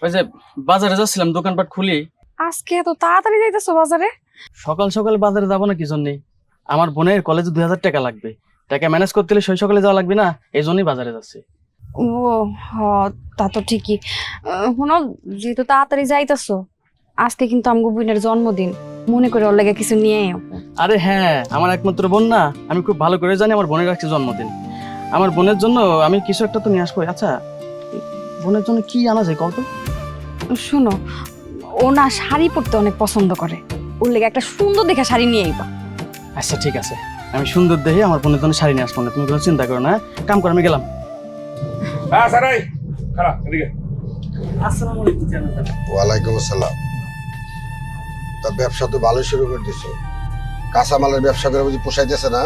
ওই যে বাজারে যাচ্ছিলাম দোকানপাট খুলি। আজকে এত তাড়াতাড়ি যাইতেছো বাজারে? সকাল সকাল বাজারে যাবো না কি জন্যে? আমার বোনের কলেজে 2000 টাকা লাগবে, টাকা ম্যানেজ করতে হলে সেই সকালে যাওয়া লাগবে না, এই জন্যই বাজারে যাচ্ছি। ও হ, তা তো ঠিকই। শোনো, যেহেতু তাড়াতাড়ি যাইতেছো, আজকে কিন্তু আমগো বোনের জন্মদিন, মনে করে ওর লাগে কিছু নিয়ে আও। আরে হ্যাঁ, আমার একমাত্র বোন না, আমি খুব ভালো করে জানি আমার বোনের আজকে জন্মদিন। আমার বোনের জন্য আমি কিছু একটা তো নিয়ে আসবো। আচ্ছা, বোনের জন্য কি আনা যায় কত? শোনো, ও না শাড়ি পরতে অনেক পছন্দ করে, ওর লেগে একটা সুন্দর দেখে শাড়ি নিয়ে আইবা। আচ্ছা ঠিক আছে, আমি সুন্দর দেখে আমার বোনের জন্য শাড়ি নিয়ে আসবো না, তুমি কোনো চিন্তা করো না। কাম করে আমি গেলাম। হ্যাঁ সারাই খারাপ এদিকে। আসসালামু আলাইকুম জানাব। ওয়ালাইকুম আসসালাম। তা ব্যবসা তো ভালো শুরু করে দিছো। কাঁচামালের ব্যবসা করে বুঝি পোষাইতেছে না,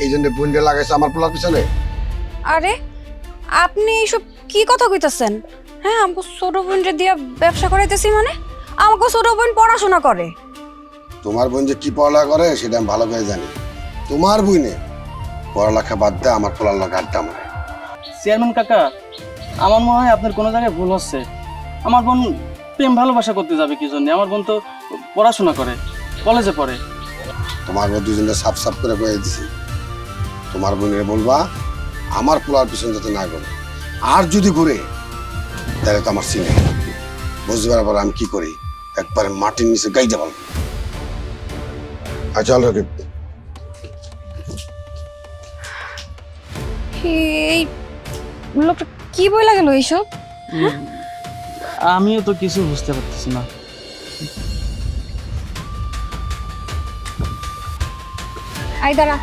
এই জন্য বুনডে লাগাইছে আমার পোলার পিছনে। আরে আপনি এসব কি কথা কইতাছেন? হ্যাঁ, আমাকে ছোট বোনরে দিয়া ব্যবসা করাইতেছি মানে? আমাকে ছোট বোন পড়াশোনা করে। তোমার বোন যে কি পড়ালেখা করে সেটা আমি ভালো করে জানি। তোমার বোনে পড়ালেখা বাদ দেয় আমার পোলার লাগা আড্ডা মারে। চেয়ারম্যান কাকা, আমার মনে হয় আপনার কোনো জায়গায় ভুল হচ্ছে। আমার বোন প্রেম ভালোবাসা করতে যাবে কি জন্য? আমার বোন তো পড়াশোনা করে, কলেজে পড়ে। তোমার বোন দুজনে সাফ সাফ করে কয়ে দিছি, তোমার বোনের বলবা আমার পোলার পিছনে যাতে না করে, আর যদি ঘুরে তাহলে তো আমার চিনে বুঝবার পর আমি কি করি, একবারে মাটির নিচে গাইতে পারবো। আচ্ছা চল রকিব। এই লোকটা কি বইলা গেল এইসব? আমিও তো কিছু বুঝতে পারতেছি না। আই দাঁড়া,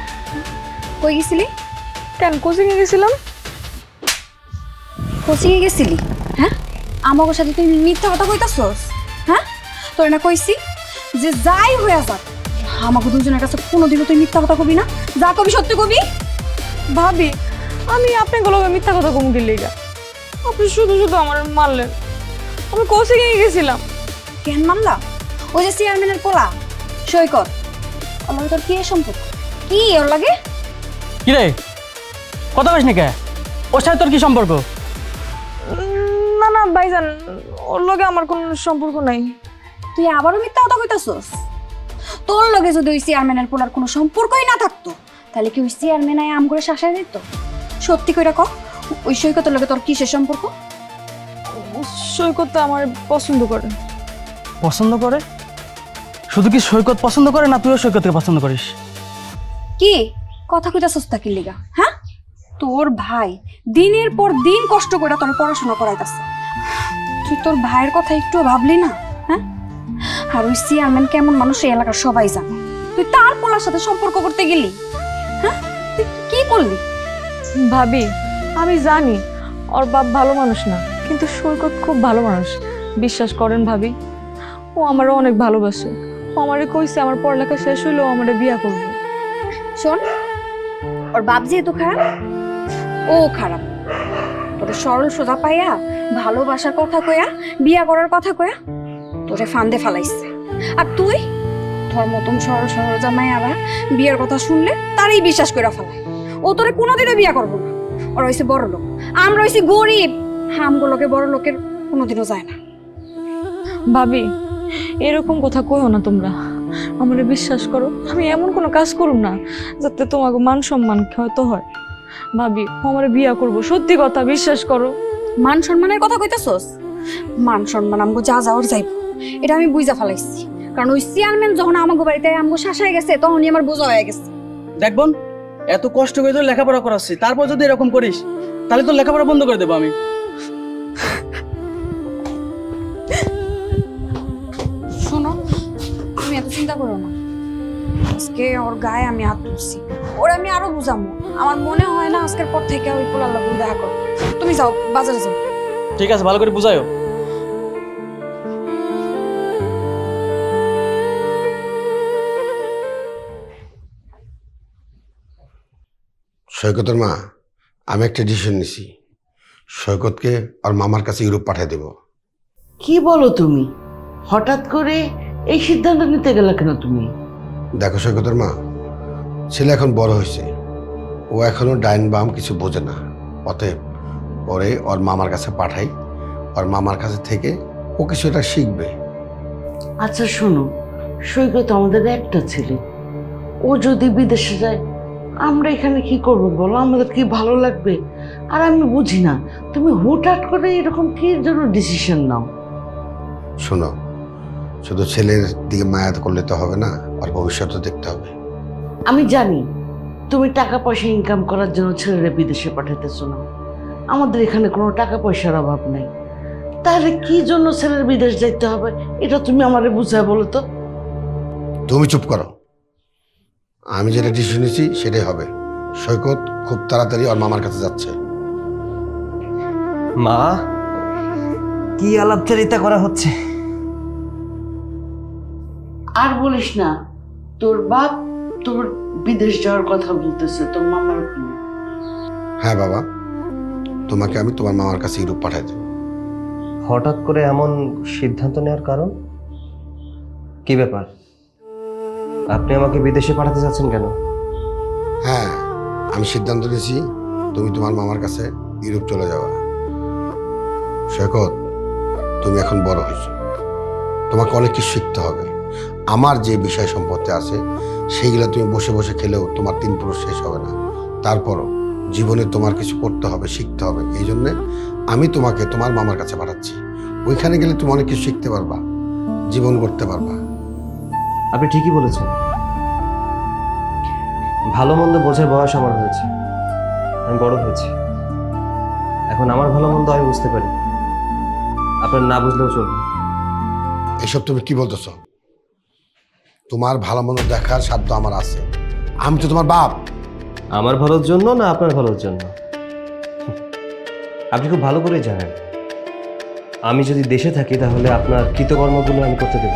কই গেছিলি? কেন কোচিং এ গেছিলাম? কোচিং এ গেছিলি? হ্যাঁ, আমাকে সাথে তুই মিথ্যা কথা কইতাছস? হ্যাঁ, তোর না কইছি যে যাই হয়ে যাক আমাকে দুজনের কাছে কোনোদিনও তুই মিথ্যা কথা কবি না, যা কবি সত্যি কবি। ভাবি, আমি আপনাকে লগে মিথ্যা কথা কম গেলে আপনি শুধু শুধু আমার মারলেন। আমি কোচিং এ গেছিলাম। কেন মামলা? ওই যে চেয়ারম্যানের পোলা সৈকত, আমার তোর কি এর সম্পর্ক? কি ওর লাগে? কি রে, কথা বলিস না কে? ওর সাথে তোর কি সম্পর্ক? না না ভাইজান, ওর লগে আমার কোনো সম্পর্ক নাই। তুই আবারও মিথ্যা কথা কইতাছস? তোর লগে যদি ওই চেয়ারম্যানের পোলার কোনো সম্পর্কই না থাকতো, তাহলে কি ওই চেয়ারম্যান আয় আম করে শাসায় দিত? সত্যি কইরা ক, ওই সৈকতের লগে তোর কিসের সম্পর্ক? সৈকত আমার পছন্দ করে। পছন্দ করে? শুধু কি সৈকত পছন্দ করে না তুইও সৈকতকে পছন্দ করিস? কি কথা কইতাছস তা কি লিগা? হ্যাঁ, তোর ভাই দিনের পর দিন কষ্ট করে তোর পড়াশোনা করাইতাছে, তুই তোর ভাইয়ের কথা একটু ভাবলি না? হ্যাঁ, আর ওই চেয়ারম্যান কেমন মানুষ এই এলাকার সবাই জানে, তুই তার পোলার সাথে সম্পর্ক করতে গেলি? হ্যাঁ, তুই কি করলি? ভাবি, আমি জানি ওর বাপ ভালো মানুষ না, কিন্তু সৈকত খুব ভালো মানুষ। বিশ্বাস করেন ভাবি, ও আমারও অনেক ভালোবাসে। ও আমারে কইছে আমার পড়ালেখা শেষ হইলেও আমারে বিয়া করবে। শোন, ওর বাপ যেহেতু খারাপ, ও খারাপ। তোরে সরল সোজা পাইয়া ভালোবাসার কথা কয়া, বিয়া করার কথা কয়া তোরে ফান্দে ফালাইছে। আর তুই তোর মতন সরল সরল জামাই আবার বিয়ের কথা শুনলে তারই বিশ্বাস করে ফেলায়। ও তোরে কোনোদিনও বিয়া করবো না। ওরা হইছে বড় লোক, আমরা হইছি গরিব। হামগুলোকে বড় লোকের কোনোদিনও যায় না। ভাবি, এরকম কথা কইও না তোমরা। আমারে বিশ্বাস করো, আমি এমন কোনো কাজ করুম না যাতে তোমাকে মান সম্মান ক্ষত হয়। ভাবি, ও আমারে বিয়া করবো, সত্যি কথা, বিশ্বাস করো। মান সম্মানের কথা কইতাছস? মান সম্মান আমগো যা যাওয়ার যাইব, এটা আমি বুঝা ফেলাইছি। কারণ ওই চেয়ারম্যান যখন আমাগো বাড়িতে আমগো শাসায় গেছে, তখনই আমার বোঝা হয়ে গেছে। দেখ বোন, এত কষ্ট করে তোর লেখাপড়া করাচ্ছি, তারপর যদি এরকম করিস তাহলে তোর লেখাপড়া বন্ধ করে দেবো আমি। শোনো, তুমি এত চিন্তা করো না। আজকে ওর গায়ে আমি হাত তুলছি, ওর আমি আরো বুঝামো। আমার মনে হয় না আজকের পর থেকে ওই পোলার লগে দেখা করো। তুমি যাও, বাজারে যাও। ঠিক আছে, ভালো করে বুঝাইও। সৈকতের মা, আমি একটা ডিসিশন নিছি, সৈকতকে আর মামার কাছে ইউরোপ পাঠিয়ে দেব। কি বলো তুমি? হঠাৎ করে এই সিদ্ধান্ত নিতে গেলে কেন তুমি? দেখো সৈকতের মা, ছেলে এখন বড় হয়েছে, ও এখনো ডাইন বাম কিছু বোঝে না। অতএব ওরে ওর মামার কাছে পাঠাই, আর মামার কাছে থেকে ও কিছুটা শিখবে। আচ্ছা শোনো, সৈকত আমাদের একটা ছেলে, ও যদি বিদেশে যায় আমরা এখানে কি করব বলো? আমাদের কি ভালো লাগবে? আর আমি বুঝি না তুমি হুটহাট করে এরকম কি জন্য ডিসিশন নাও। শোনো, শুধু ছেলের দিকে মায়া করলে তো হবে না, আর ভবিষ্যৎও দেখতে হবে। আমি জানি তুমি টাকা পয়সা ইনকাম করার জন্য ছেলেরা বিদেশে পাঠাতেছো না, আমাদের এখানে কোনো টাকা পয়সার অভাব নেই। তাহলে কি জন্য ছেলের বিদেশ যাইতে হবে এটা তুমি আমারে বুঝায় বলো তো। তুমি চুপ করো, আমি যেটা ডিসিশন নিয়েছি সেটাই হবে। সৈকত খুব তাড়াতাড়ি ওর মামার কাছে যাচ্ছে। মা, কি আলাপচারিতা করা হচ্ছে? আর বলিস না, তোর বাপ তোর বিদেশ যাওয়ার কথা বলতেছে তোর মামার ওখানে। হ্যাঁ বাবা, তোমাকে আমি তোমার মামার কাছে ইউরোপ পাঠাই দেব। হঠাৎ করে এমন সিদ্ধান্ত নেওয়ার কারণ কি? ব্যাপার, আপনি আমাকে বিদেশে পাঠাতে চাচ্ছেন কেন? হ্যাঁ, আমি সিদ্ধান্ত নিয়েছি তুমি তোমার মামার কাছে ইউরোপ চলে যাওয়া। সৈকত, তুমি এখন বড় হয়েছো, তোমাকে অনেক কিছু শিখতে হবে। আমার যে বিষয় সম্পত্তি আছে সেইগুলো তুমি বসে বসে খেলেও তোমার 3 পুরুষ শেষ হবে না। তারপরও জীবনে তোমার কিছু করতে হবে, শিখতে হবে। এই জন্যে আমি তোমাকে তোমার মামার কাছে পাঠাচ্ছি। ওইখানে গেলে তুমি অনেক কিছু শিখতে পারবা, জীবন করতে পারবা। আপনি ঠিকই বলেছেন, ভালো মন্দ বোঝার বয়স আমার হয়েছে, আমি বড় হয়েছি। এখন আমার ভালো মন্দ আমি বুঝতে পারি, আপনার না বুঝলেও চলবে। এসব তুমি কি বলতেছো? তোমার ভালো মন্দ দেখার সাধ্য আমার আছে, আমি তো তোমার বাপ। আমার ভালোর জন্য না আপনার ভালোর জন্য? আপনি খুব ভালো করেই জানেন আমি যদি দেশে থাকি তাহলে আপনার কৃতকর্মগুলো আমি করতে দেব,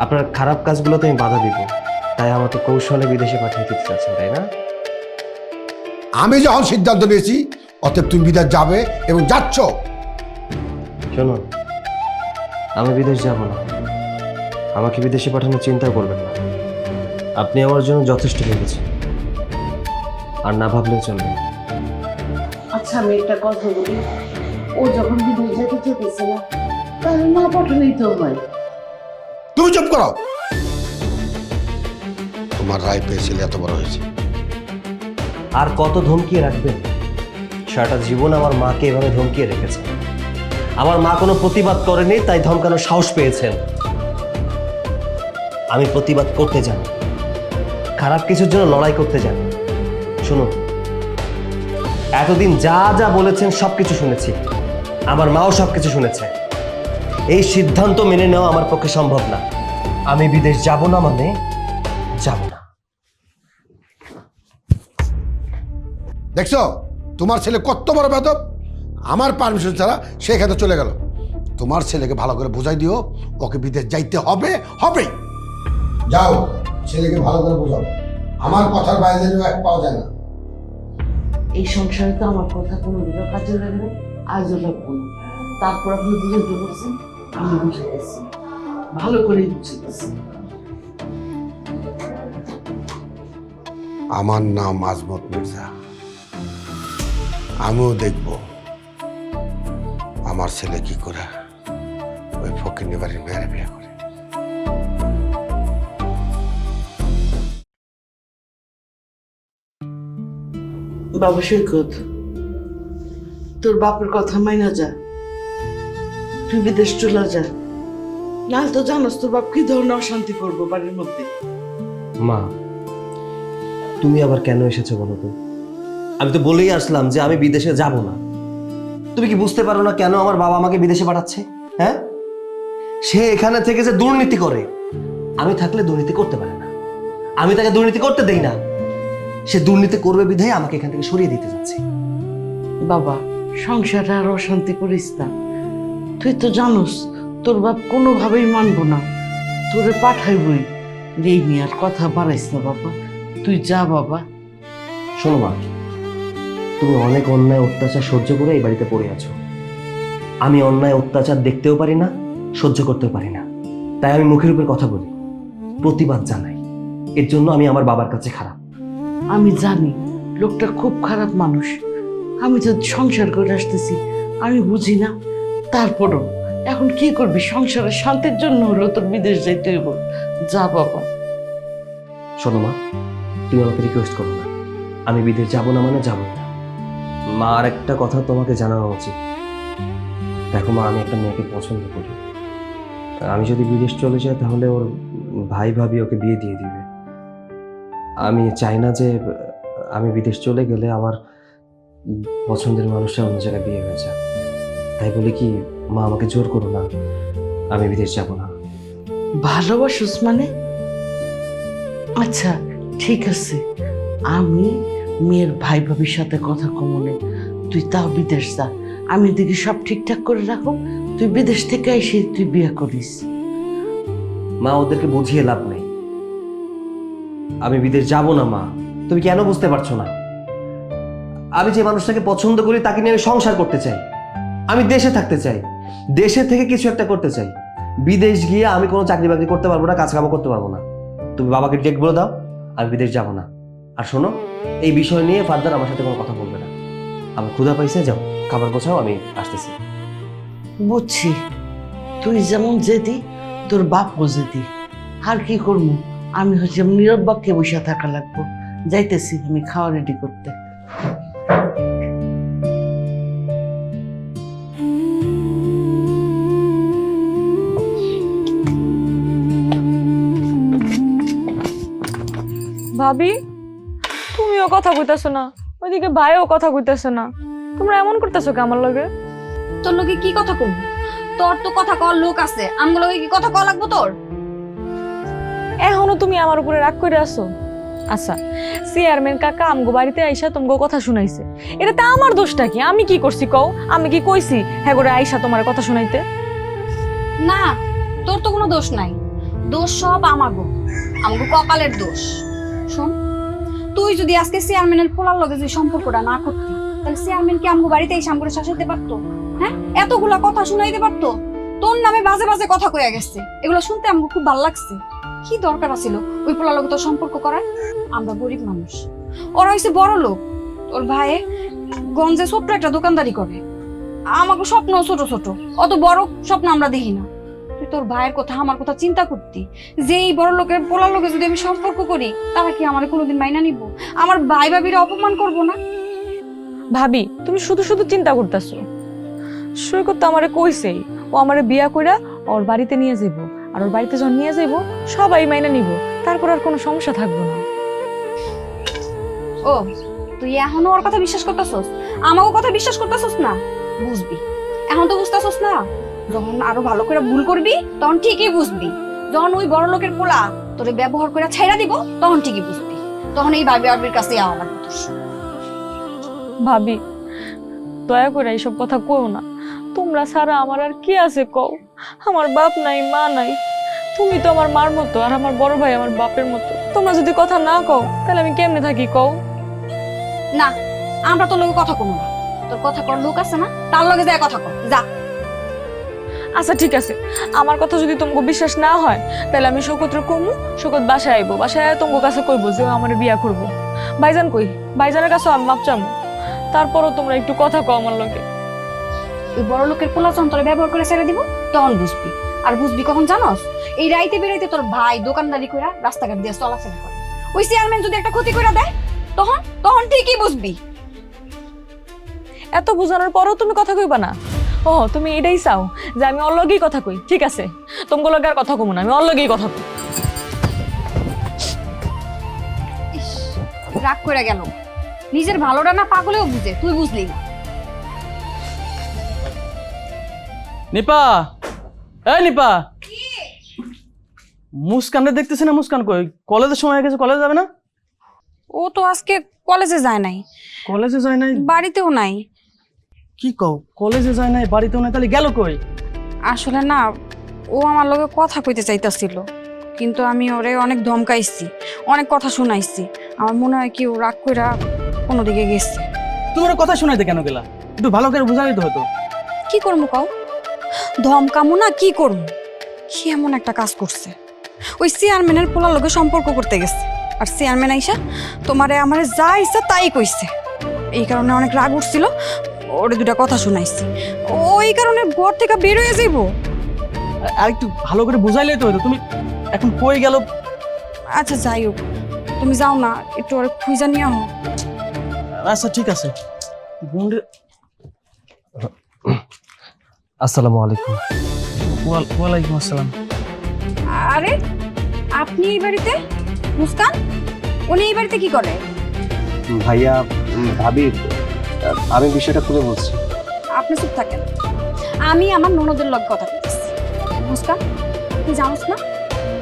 আপনার খারাপ কাজগুলোতে আমি বাধা দিব। তাই আমাকে কৌশলে বিদেশে পাঠিয়ে দিতে চাচ্ছেন, তাই না? আমি যখন সিদ্ধান্ত নিয়েছি অতএব তুমি বিদেশ যাবে এবং যাচ্ছ। শুনুন, আমি বিদেশ যাব না, আমাকে বিদেশে পাঠানোর চিন্তা করবেন না। আপনি আমার জন্য যথেষ্ট ভেবেছেন, আর না ভাবলেও চলবে। আচ্ছা আমি একটা কথা বলি, ও যখন বিদেশ যেতে চেয়েছে না তাহলে না পাঠালেই তো হয়। তুমি চুপ করো, তোমার রায় পেয়েছিলে এত বড় হয়েছে। আর কত ধমকিয়ে রাখবেন? সারাটা জীবন আমার মাকে এভাবে ধমকিয়ে রেখেছে। আমার মা কোনো প্রতিবাদ করেনি, তাই ধমকানোর সাহস পেয়েছেন। আমি প্রতিবাদ করতে জানি, খারাপ কিছুর জন্য লড়াই করতে জানি। শুনুন, এতদিন যা যা বলেছেন সবকিছু শুনেছি, আমার মাও সবকিছু শুনেছে। এই সিদ্ধান্ত মেনে নেওয়া আমার পক্ষে সম্ভব না। আমি বিদেশ যাব না মানে যাব না। দেখছো তোমার ছেলে কত বড় বেদব, আমার পারমিশন ছাড়া সেখানে চলে গেল। তোমার ছেলেকে ভালো করে বোঝাই দিও, ওকে বিদেশ যাইতে হবে, হবে। যাও, ছেলেকে ভালো করে বোঝাও, আমার কথার বাইরে যেন এক পাওয়া যায় না। এই সংসারে তো আমার কথা কোনোদিনও কাজে লাগে না, আজও লাগবো না। তারপর আপনি বুঝতে বলছেন, আমি বুঝে গেছি, ভালো করেই বুঝে গেছি। আমার নাম আজমত মির্জা। আমিও দেখব আমার ছেলে কি করে ওই ফকির বাড়ির মেয়েরে বিয়ে করে। বাবা সৈকত, তোর বাপের কথা মাইনা যা, তুই বিদেশ চলে যা, না তো জানোস তোর বাপ কি ধরনের অশান্তি করবো বাড়ির মধ্যে। মা, তুমি আবার কেন এসেছো বলো তো? আমি তো বলেই আসলাম যে আমি বিদেশে যাব না। তুমি কি বুঝতে পারো না কেন আমার বাবা আমাকে বিদেশে পাঠাচ্ছে? হ্যাঁ, সে এখানে থেকে যে দুর্নীতি করে, আমি থাকলে দুর্নীতি করতে পারে না। আমি তাকে দুর্নীতি করতে দেই না, সে দুর্নীতি করবে বিধায় আমাকে এখান থেকে সরিয়ে দিতে যাচ্ছে। বাবা, সংসারে আর অশান্তি করিস না। তুই তো জানোস তোর বাপ কোনোভাবেই মানবো না, তোরে পাঠাইবই। এই নিয়ে আর কথা বাড়াইস না বাবা, তুই যা বাবা। শোনো মা, তুমি অনেক অন্যায় অত্যাচার সহ্য করে এই বাড়িতে পড়ে আছো। আমি অন্যায় অত্যাচার দেখতেও পারি না, সহ্য করতেও পারি না। তাই আমি মুখের উপর কথা বলি, প্রতিবাদ জানাই। এর জন্য আমি আমার বাবার কাছে খারাপ। আমি জানি লোকটা খুব খারাপ মানুষ, আমি তো সংসার করে আসতেছি, আমি বুঝি না। তারপরও এখন কি করবি, সংসারের শান্তির জন্য হলো তোর বিদেশ যাইতে হইব। যা বাবা। শোনো মা, তুমি আমাকে রিকোয়েস্ট করো না, আমি বিদেশ যাবো না মানে যাবো না। মা, আর একটা কথা তোমাকে জানানো উচিত। দেখো মা, আমি একটা মেয়েকে পছন্দ করি। আমি যদি বিদেশ চলে যাই তাহলে ওর ভাই ভাবি ওকে বিয়ে দিয়ে দিবে। আমি চাই না যে আমি বিদেশ চলে গেলে আমার পছন্দের মানুষটা অন্য জায়গায় বিয়ে হয়ে যায়। তাই বলে কি মা, আমাকে জোর করো না, আমি বিদেশ যাব না। ভালোবাসুস মানে? আচ্ছা ঠিক আছে, আমি মেয়ের ভাই ভাবির সাথে কথা কমনে, তুই তাও বিদেশ যা, আমি এদিকে সব ঠিকঠাক করে রাখো, তুই বিদেশ থেকে এসে তুই বিয়ে করিস। মা, ওদেরকে বুঝিয়ে লাভ নেই, আমি বিদেশ যাব না মা। তুমি কেন বুঝতে পারছো না? আমি যে মানুষটাকে পছন্দ করি তাকে নিয়ে আমি সংসার করতে চাই, আমি দেশে থাকতে চাই, দেশে থেকে কিছু একটা করতে চাই। বিদেশ গিয়ে আমি কোনো চাকরি বাকরি করতে পারবো না, কাজ কামও করতে পারবো না। তুমি বাবাকে ডিরেক্ট বলে দাও আমি বিদেশ যাব না। আর শোনো, এই বিষয় নিয়ে ফার্দার আমার সাথে কোনো কথা বলবে না। আমার ক্ষুধা পাইছে, যাও খাবার গোছাও, আমি আসতেছি। বুঝছি, তুই যেমন যেদি তোর বাপও যেদি, আর কি করবো, আমি হচ্ছে নীরব বাক্যে বসে থাকা লাগবো। যাইতেছি আমি খাওয়া রেডি করতে। ভাবি, তুমিও কথা কইতাছো না, ওইদিকে ভাইও কথা কইতাছে না, তোমরা এমন করতেছো কি আমার লগে? তোর লোকে কি কথা কম? তোর তো কথা কর লোক আছে, আমগুলো কি কথা কওয়া লাগবো তোর? এখনো তুমি আমার উপরে রাগ করে আছো? আচ্ছা, চেয়ারম্যান কাকা আমগো বাড়িতে আইসা তোমাকে কথা শুনাইছে, এটাতে আমার দোষটা কি? আমি কি করছি কও? আমি কি কইছি হ্যাঁ করে আইসা তোমার কথা শুনাইতে? না, তোর তো কোনো দোষ নাই, দোষ সব আমাগো, আমগো কপালের দোষ। শোন, তুই যদি আজকে চেয়ারম্যানের পোলার লগে যে সম্পর্কটা না করতি, তাহলে চেয়ারম্যান কি আমগো বাড়িতে এসে আমগো শাসাইতে পারতো? হ্যাঁ, এতগুলা কথা শুনাইতে পারতো? তোর নামে বাজে বাজে কথা কইয়া গেছে, এগুলো শুনতে আমগো খুব ভালো লাগছে। কি দরকার ছিল ওই পোলার লগে তোর সম্পর্ক করার? আমরা গরিব মানুষ, ওরা হইছে বড় লোক। তোর ভাই গঞ্জে ছোট্ট একটা দোকানদারি করে, আমাকে স্বপ্ন ছোট ছোট, অত বড় স্বপ্ন আমরা দেখি না। তুই তোর ভাইয়ের কথা আমার কথা চিন্তা করতি, যে এই বড় লোকের পোলার লোকে যদি আমি সম্পর্ক করি, তারা কি আমার কোনোদিন মাইনা নিব? আমার ভাই ভাবিরা অপমান করবো না? ভাবি, তুমি শুধু শুধু চিন্তা করতেছো। সৈকত তো আমারে কইছেই ও আমারে বিয়া কইরা ওর বাড়িতে নিয়ে যাইব, আর ওর বাড়িতে যখন নিয়ে যাইব সবাই মাইনা নিব, তারপর আর কোনো সমস্যা থাকবে না। ও, তুই এখনো ওর কথা বিশ্বাস করতেছস? আমাকে কথা বিশ্বাস করতেছস না? বুঝবি, এখন তো বুঝতেছস না। যখন আরো ভালো করে ভুল করবি তখন ঠিকই বুঝবি। যখন ওই বড় লোকের পোলা তোরে ব্যবহার করে ছাইড়া দিব, তখন ঠিকই বুঝবি। তখন এই ভাবি আরবির কাছে যাওয়া লাগবে তোর। ভাবি, দয়া করে এইসব কথা কও না। তোমরা ছাড়া আমার আর কি আছে কও? আমার বাপ নাই, মা নাই, তুমি তো আমার মার মতো, আর আমার বড় ভাই আমার বাপের মতো। তোমরা যদি কথা না কও তাহলে আমি কেমনে থাকি কও? না, আমরা তোর লগে কথা কমু না। তোর কথা কর লোক আছে না, তার লগে যায় কথা কর, যা। আচ্ছা ঠিক আছে, আমার কথা যদি তোমাকে বিশ্বাস না হয় তাহলে আমি শোকতরে কমু, শোকত বাসায় আইবো, বাসায় তোমার কাছে কইবো যে ও আমার বিয়া করবো। ভাইজান কই? ভাইজানের কাছে আমি মাপ চামু, তারপরও তোমরা একটু কথা কও আমার লগে। ওই বড় লোকের পোলা যন্ত্রে ব্যবহার করে ছেড়ে দিব, তখন বুঝবি। আর বুঝবি কখন জানস? এই রাইতে বেরাইতে তোর ভাই দোকানদারি কইরা রাস্তাঘাট দিয়ে চলাফেরা করে, ওই চেয়ারম্যান যদি একটা ক্ষতি করে দেয়, তখন তখন ঠিকই বুঝবি। এত বোঝানোর পরও তুমি কথা কইবা না? ও, তুমি এটাই চাও যে আমি ওর লগেই কথা কই? ঠিক আছে, তোমার লগে আর কথা কমু না, আমি ওর লগেই কথা কই। ইস, রাগ করে গেল। নিজের ভালোটা না পাগলেও বুঝে, তুই বুঝলি না। নিপা, এই নিপা, মুস্কানটা দেখতেছি না? মুস্কান কই? কলেজের সময় হয়ে গেছে, কলেজে যাবে না? ও তো আজকে কলেজে যায় নাই, কলেজে যায় নাই? বাড়িতেও নাই। কি কও, কলেজে যায় নাই, বাড়িতেও নাই? তাহলে গেল কই? আসলে না, ও আমার লগে কথা কইতে চাইতাছিল, কিন্তু আমি ওরে অনেক ধমকাইছি, অনেক কথা শুনাইছি। আমার মনে হয় কি ও রাগ কইরা অন্যদিকে গেছে। তোমার কথা শোনাইতে কেন গেলা? একটু ভালো করে বুঝাই তো হতো। কি করবো কও? ধমকামো না কি করবো? কি এমন একটা কাজ করছে? ওই চেয়ারম্যানের পোলার লগে সম্পর্ক করতে গেছে, আর চেয়ারম্যান আইসা তোমারে আমারে যা ইচ্ছা তাই কইছে। এই কারণে অনেক রাগ উঠছিল, ওরে দুটা কথা শুনাইছি, ওই কারণে ঘর থেকে বের হয়ে যাইবো। আর একটু ভালো করে বুঝাইলে তো হতো। তুমি এখন কই গেল? আচ্ছা যাই হোক, তুমি যাও না, একটু ওরে খুঁজা নিয়ে আহ। আচ্ছা ঠিক আছে। বোনরে আসসালামু আলাইকুম। ওয়ালাইকুম আসসালাম। আরে আপনি এই বাড়িতে? মুস্কান, উনি এই বাড়িতে কি করে? ভাইয়া, ভাবি, আমি বিষয়টা খুলে বলছি। আপনি চুপ থাকেন, আমি আমার ননদের লগে কথা বলতেছি। মুস্কান, তুই জানোস না,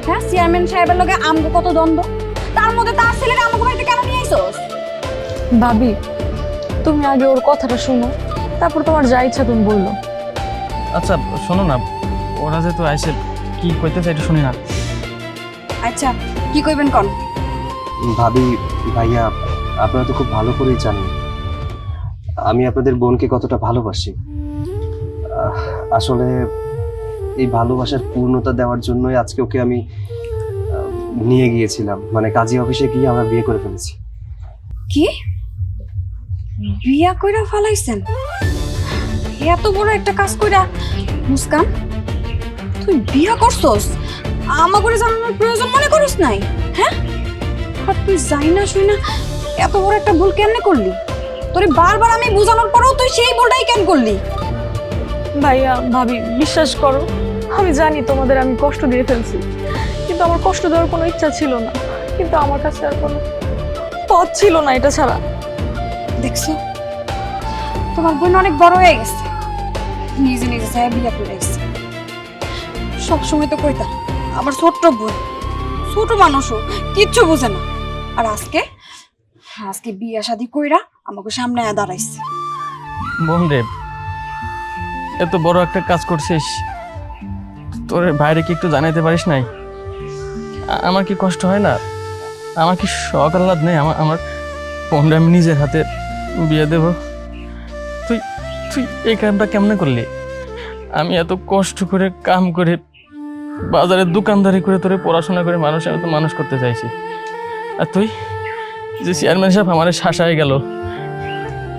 হ্যাঁ চেয়ারম্যান সাহেবের লগে আমগো কত দ্বন্দ্ব, তার মধ্যে তার ছেলেকে আমগো বাড়িতে কেন নিয়ে আইছস? ভাবি, তুমি আগে ওর কথাটা শুনো, তারপর তোমার যা ইচ্ছা তুমি বললো। আচ্ছা শোনো না, ওরা যেহেতু আইসে কি কইতে চাই একটু শুনি না। আচ্ছা কি কইবেন কোন? ভাবি, ভাইয়া, আপনারা তো খুব ভালো করেই জানেন আমি আপনাদের বোনকে কতটা ভালোবাসি। আসলে এই ভালোবাসার পূর্ণতা দেওয়ার জন্যই আজকে ওকে আমি নিয়ে গিয়েছিলাম, মানে কাজী অফিসে গিয়ে আমরা বিয়ে করে ফেলেছি। কি বিয়া কইরা ফেলাইছেন? এত বড় একটা কাজ কইরা মুস্কান তুই বিয়া করছস? আমা করে জানানোর প্রয়োজন মনে করিস নাই? হ্যাঁ, আর তুই যাই না শুই না এত বড় একটা ভুল কেমনে করলি? তোরে বারবার আমি বোঝানোর পরেও তুই সেই ভুলটাই কেন করলি? ভাইয়া, ভাবি, বিশ্বাস করো, আমি জানি তোমাদের আমি কষ্ট দিয়ে ফেলছি, কিন্তু আমার কষ্ট দেওয়ার কোনো ইচ্ছা ছিল না, কিন্তু আমার কাছে আর কোনো পথ ছিল না এটা ছাড়া। দেখছো, তোমার বোন অনেক বড় হয়ে গেছে, নিজে নিজে চাই বিয়া করে গেছে। সবসময় তো কইতা আমার ছোট্ট বোন, ছোট মানুষও কিচ্ছু বোঝে না, আর আজকে আজকে বিয়া শাদি কইরা আমাকে সামনে আয়া দাঁড়াইছে। বোন রে, এত বড় একটা কাজ করছিস, তোর বাইরে কি একটু জানাইতে পারিস নাই? আমার কি কষ্ট হয় না? আমার কি শখ আহ্লাদ নেই? আমার বোনরে আমি নিজের হাতে বিয়ে দেব। তুই তুই এই কামটা কেমনে করলি? আমি এত কষ্ট করে কাম করে বাজারে দোকানদারি করে তোরে পড়াশোনা করে আমি তো মানুষ করতে চাইছি, আর তুই যে চেয়ারম্যান সাহেব আমার শাসায় গেল,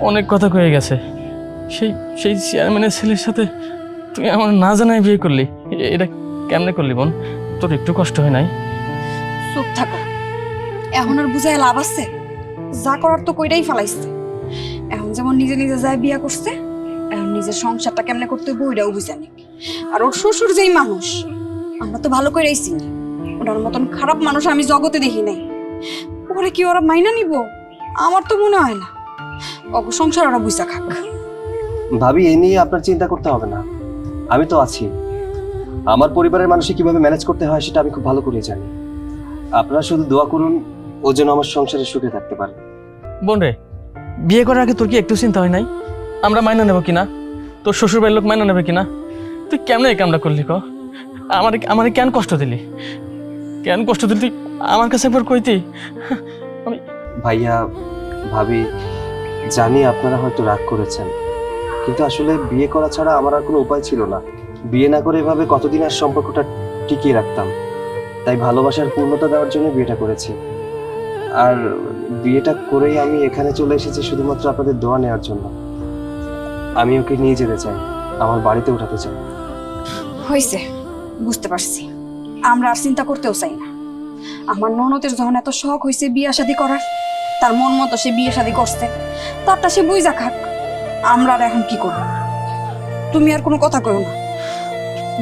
অনেক কথা কয়ে গেছে, সেই চেয়ারম্যানের ছেলের সাথে তুই আমার না জানাই বিয়ে করলি। এটা কেমনে করলি বোন? তোর একটু কষ্ট হয় নাই? চুপ থাকো, এখন আর বুঝায় লাভ আছে? যা করার তো কইরাই ফেলাইছে। এখন যেমন নিজে নিজে যায় বিয়া করছে, এখন নিজের সংসারটা কেমনে করতে হইব ওইটাও বুঝানি। আর ওর শ্বশুর যেই মানুষ, আমরা তো ভালো করেই চিনি, ওনার মতন খারাপ মানুষ আমি জগতে দেখি নাই। ওরে কি ওরা মাইনা নিব? আমার তো মনে হয় না। অগ সংসার ওরা বুঝা খাক। ভাবি, এ নিয়ে আপনার চিন্তা করতে হবে না, আমি তো আছি। আমার পরিবারের মানুষকে কিভাবে ম্যানেজ করতে হয় সেটা আমি খুব ভালো করে জানি। আপনারা শুধু দোয়া করুন ও যেন আমার সংসারে সুখে থাকতে পারে। বোন রে, বিয়ে করার আগে তোর কি একটু চিন্তা হয় নাই আমরা মাইনা নেব কিনা, তোর শ্বশুর বাড়ির লোক মাইনা নেবে কিনা? তুই কেমনে এই কামটা করলি ক? আমার কেন কষ্ট দিলি? কেন কষ্ট দিলি তুই আমার কাছে একবার কইতি? আমি ভাইয়া, ভাবি, জানি আপনারা হয়তো রাগ করেছেন, কিন্তু আসলে বিয়ে করা ছাড়া আমার আর কোনো উপায় ছিল না। বিয়ে না করে এভাবে কতদিন আর সম্পর্কটা টিকিয়ে রাখতাম, তাই ভালোবাসার পূর্ণতা দেওয়ার জন্য বিয়েটা করেছি। আর বিয়েটা করেই আমি এখানে চলে এসেছি শুধুমাত্র আপনাদের দোয়া নেওয়ার জন্য। আমি ওকে নিয়ে যেতে চাই, আমার বাড়িতে উঠাতে চাই। হয়েছে, বুঝতে পারছি। আমরা আর চিন্তা করতেও চাই না। আমার ননদের যখন এত শখ হয়েছে বিয়া শাদি করার, তার মন মতো সে বিয়ে শাদি করছে, তারটা সে বুঝা খাক। আমরা আর এখন কি করবো? তুমি আর কোনো কথা কইও না।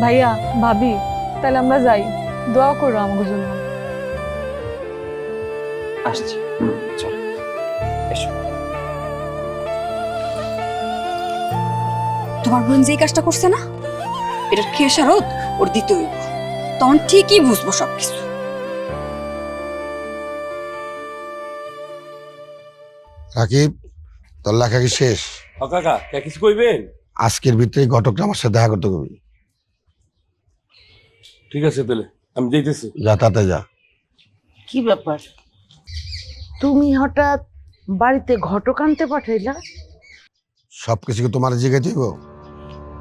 ভাইয়া, ভাবি, তাহলে আমরা যাই, দোয়া করো আমাদের জন্য। আসছি, চলো, এসো। তোমার বোন যেই কাজটা করছে না, এটার খেসারত ওর দিতে হইব। তখন ঠিকই বুঝবো সবকিছু। রাকিব, তোর লেখা কি শেষ? কাকা কে কিছু কইবেন? আজকের ভিতরে ঘটকটা আমার সাথে দেখা করতে কবি। ঠিক আছে তাহলে আমি যাইতেছি। যা, তাতে যা। কি ব্যাপার, তুমি হঠাৎ বাড়িতে ঘটক আনতে পাঠাইলা? সব কিছু কি তোমার জিজ্ঞেস দিব?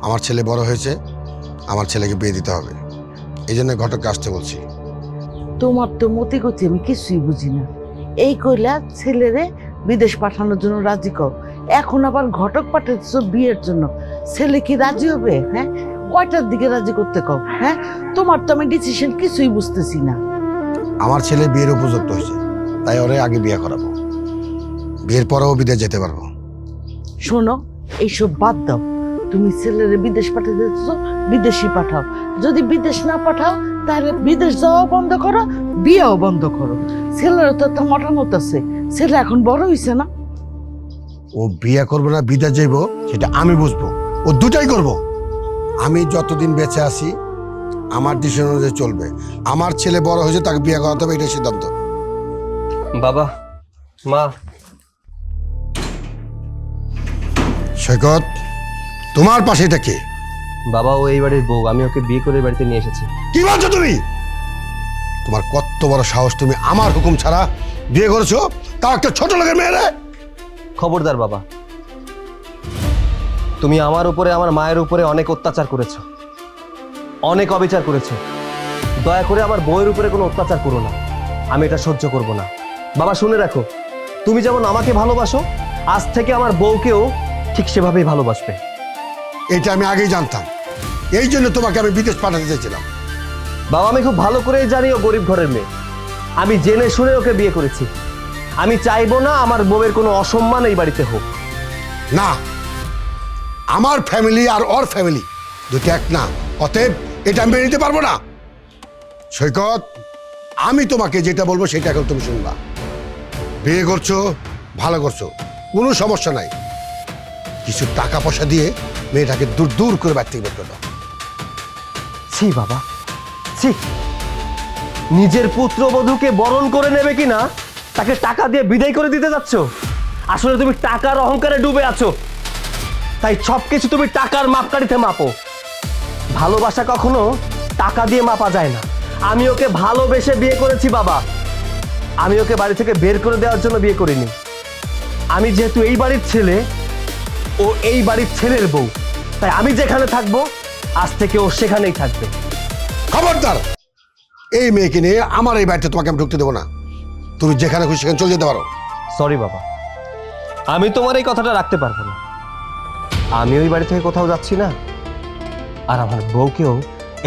আমার ছেলে বড় হয়েছে, আমার ছেলেকে বিয়ে দিতে হবে, এই জন্য ঘটককে আসতে বলছি। তোমার তো মতি গতি আমি কিছুই বুঝি না। এই কইলা ছেলেরে বিদেশ পাঠানোর জন্য রাজি কর, এখন আবার ঘটক পাঠাচ্ছো বিয়ের জন্য, ছেলে কি রাজি হবে? হ্যাঁ, কয়টার দিকে রাজি করতে কও? হ্যাঁ, তোমার তো আমি ডিসিশন কিছুই বুঝতেছি না। আমার ছেলে বিয়ের উপযুক্ত হয়েছে, তাই ওরে আগে বিয়ে করাবো। বিয়ের পরেও বিদেশ যেতে পারবো। শোনো, এইসব বাদ দাও। তুমি ছেলের বিদেশ পাঠাতে চাচ্ছ, বিদেশি পাঠাও। যদি বিদেশ না পাঠাও তাহলে বিদেশ যাওয়াও বন্ধ করো, বিয়েও বন্ধ করো। ছেলের তো একটা মতামত আছে, ছেলে এখন বড় হয়েছে না। ও বিয়ে করবো না বিদেশ যাইব সেটা আমি বুঝবো, ও দুটাই করব। আমি যতদিন বেঁচে আছি আমার ডিসিশন অনুযায়ী চলবে। আমার ছেলে বড় হয়েছে, তাকে বিয়ে করাতে হবে, এটাই সিদ্ধান্ত। বাবা, মা, সৈকত, তোমার পাশে এটা কে? বাবা ও এই বাড়ির বউ, আমি ওকে বিয়ে করে এই বাড়িতে নিয়ে এসেছি। কি বলছো তুমি? তোমার কত বড় সাহস, তুমি আমার হুকুম ছাড়া বিয়ে করেছো, তাও একটা ছোট লোকের মেয়েরে? খবরদার বাবা, তুমি আমার উপরে, আমার মায়ের উপরে অনেক অত্যাচার করেছো, অনেক অবিচার করেছো। দয়া করে আমার বউয়ের উপরে কোনো অত্যাচার করো না, আমি এটা সহ্য করব না। বাবা শুনে রাখো, তুমি যেমন আমাকে ভালোবাসো, আজ থেকে আমার বউকেও ঠিক সেভাবেই ভালোবাসবে। এটা আমি আগেই জানতাম, এই জন্য তোমাকে আমি বিদেশ পাঠাতে চাইছিলাম। বাবা আমি খুব ভালো করেই জানি ও গরিব ঘরের মেয়ে, আমি জেনে শুনে ওকে বিয়ে করেছি। আমি চাইবো না আমার বউয়ের কোনো অসম্মান এই বাড়িতে হোক। না, আমার ফ্যামিলি আর ওর ফ্যামিলি দুটো এক না, অতএব এটা আমি মেনে নিতে পারবো না। সৈকত, আমি তোমাকে যেটা বলবো সেটা এখন তুমি শুনবা। বিয়ে করছো, ভালো করছো, কোনো সমস্যা নাই। কিছু টাকা পয়সা দিয়ে মেয়েটাকে দূর দূর করে বাড়ি থেকে বের করে দাও। ছি বাবা, ছি, নিজের পুত্রবধূকে বরণ করে নেবে কিনা তাকে টাকা দিয়ে বিদায় করে দিতে যাচ্ছ। আসলে তুমি টাকার অহংকারে ডুবে আছো, তাই সবকিছু তুমি টাকার মাপকাঠিতে মাপো। ভালোবাসা কখনো টাকা দিয়ে মাপা যায় না। আমি ওকে ভালোবেসে বিয়ে করেছি বাবা, আমি ওকে বাড়ি থেকে বের করে দেওয়ার জন্য বিয়ে করিনি। আমি যেহেতু এই বাড়ির ছেলে, ও এই বাড়ির ছেলের বউ, তাই আমি যেখানে থাকবো আজ থেকে ও সেখানেই থাকবে। খবরদার, এই মেয়েকে নিয়ে আমার এই বাড়িতে তোমাকে আমি ঢুকতে দেবো না। তুমি যেখানে খুশি সেখানে চলে যেতে পারো। সরি বাবা, আমি তোমার এই কথাটা রাখতে পারবো না। আমি ওই বাড়ি থেকে কোথাও যাচ্ছি না, আর আমার বউকেও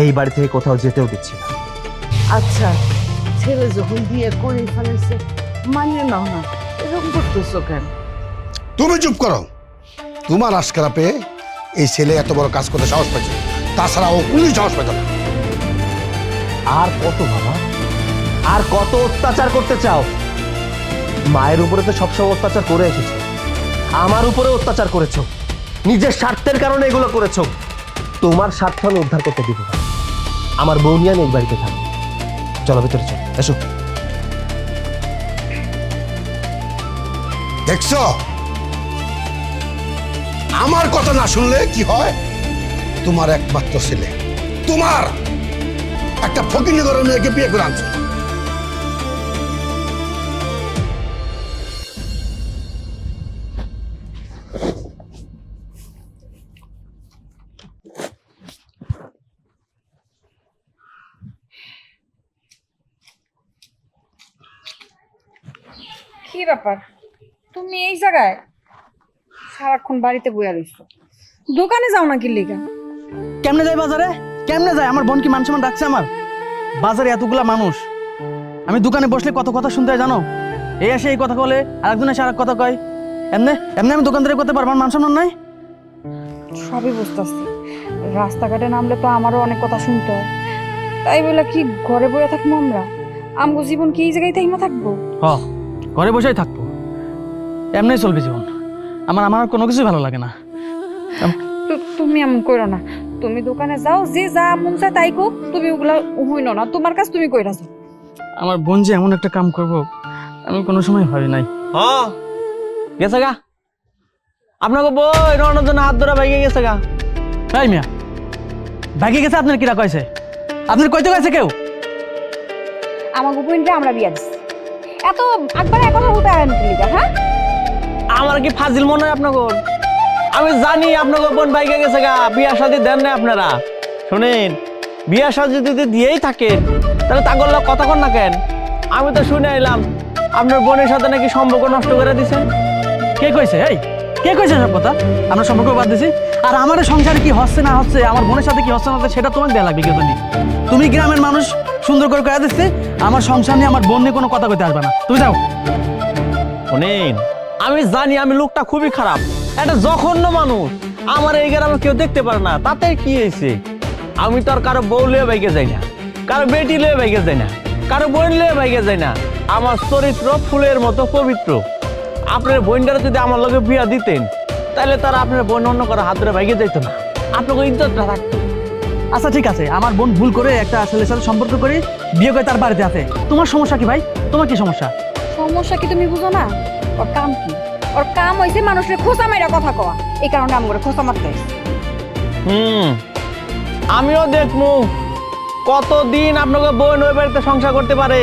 এই বাড়ি থেকে কোথাও যেতেও দিচ্ছি না। আচ্ছা, ছেলে যখন বিয়ে করে ফেলেছে মানিয়ে নাও না, এরকম করতেছো কেন? তুমি চুপ করো। তোমার আশকারা পেয়ে এই ছেলে এত বড় কাজ করতে সাহস পাচ্ছে, তাছাড়া ও কোনো সাহস পেত না। আর কত বাবা, আর কত অত্যাচার করতে চাও? মায়ের উপরে তো সবসময় অত্যাচার করে এসেছো, আমার উপরে অত্যাচার করেছো, নিজের স্বার্থের কারণে এগুলো করেছো। তোমার স্বার্থ আমি উদ্ধার করতে দিব না। আমার বউ নিয়ে আমি এই বাড়িতে থাকবো। চলো ভিতরে চলো, এসো। দেখছো, আমার কথা না শুনলে কি হয়? তোমার একমাত্র ছেলে, তোমার একটা ফকিনি ঘরের মেয়েকে বিয়ে করে আনছে। কি ব্যাপার, তুমি এই জায়গায় সারাক্ষণ বাড়িতে বইয়া রইছো? দোকানে যাও না কি লিগা? কেমনে যায় বাজারে? কেমনে যায়? আমার বোন কি মান সম্মান রাখছে আমার? বাজারে এতগুলা মানুষ, আমি দোকানে বসলে কত কথা শুনতে হয় জানো? এই আসে এই কথা বলে, আরেকজন এসে আরেক কথা কয়। এমনি এমনি আমি দোকানদারি করতে পারবো? মান সম্মান নাই? সবই বুঝতেছি, রাস্তাঘাটে নামলে তো আমারও অনেক কথা শুনতে হয়। তাই বলে কি ঘরে বইয়া থাকবো আমরা? আমগো জীবন কি এই জায়গায় তাইমা থাকবো? হ, ঘরে বসেই থাকবো, এমনি চলবে জীবন। আমার আমার আর কোনো কিছুই ভালো লাগে না। তুমি এমন করো না, তুমি দোকানে যাও, যে যা মন চায় তাই কো, তুমি ওগুলা হইনো না, তোমার কাজ তুমি কইরা যাও। আমার বোন যে এমন একটা কাম করবো আমি কোনো সময় ভাবি নাই। হ্যাঁ গেছে গা, আপনাকে বই রওনার জন্য হাত ধরা ভেঙে গেছে গা। তাই মিয়া, ভাগি গেছে আপনার কিরা কয়েছে? আপনার কইতে কয়েছে কেউ? আমার গোপনটা আমরা বিয়া দিছি, এত একবার এক কথা বলতে আরেন কি লিগা? হ্যাঁ, আমার কি ফাজিল মনে হয় আপনাকে? আমি জানি আপনাকে বোন বাইকে গেছে গা, বিয়া শাদী দেন না আপনারা। শোনেন, বিয়া শাদী যদি দিয়েই থাকেন তাহলে তা করলে কতক্ষণ না কেন? আমি তো শুনে এলাম আপনার বোনের সাথে নাকি সম্পর্ক নষ্ট করে দিছেন। কে কইছে? এই কে কইছে সব কথা? আমরা সম্পর্ক বাদ দিছি। আর আমার সংসারে কি হচ্ছে না হচ্ছে, আমার বোনের সাথে কি হচ্ছে না হচ্ছে, সেটা তোমাকে দেয়া লাগবে কেউ জানি। তুমি গ্রামের মানুষ, সুন্দর করে কয়া দিচ্ছে, আমার সংসার নিয়ে আমার বোন নিয়ে কোনো কথা কইতে আসবে না। তুমি যাও। শোনেন, আমি জানি আমি লোকটা খুবই খারাপ, একটা জঘন্য মানুষ। আমার এই গ্রামে কেউ দেখতে পারে না, তাতে কি হয়েছে? আমি তো আর কারো বউ লিয়ে বাইকে যাই না, কারো বেটি লিয়ে বাইকে যাই না, কারো বোন লিয়ে বাইকে যাই না। আমার চরিত্র ফুলের মতো পবিত্র। আপনার বোনটারা যদি আমার লগে বিয়া দিতেন, তাহলে তারা আপনার বোন অন্য কারো হাত ধরে বাইকে যাইতো না, আপনাকে ইজ্জতটা থাকতো। আচ্ছা ঠিক আছে, আমার বোন ভুল করে একটা ছেলের সাথে সম্পর্ক করে বিয়ে করে তার বাড়িতে আছে। তোমার সমস্যা কি ভাই? তোমার কি সমস্যা? সমস্যা কি তুমি বুঝো না? ওর কাম কি? ওর কাম হইছে মানুষের খোঁচা মাইরা কথা কওয়া। এই কারণে আমি করে খোঁচা মারতে আইছি। আমিও দেখবো কতদিন আপনাকে বোন ওই বাড়িতে সংসার করতে পারে,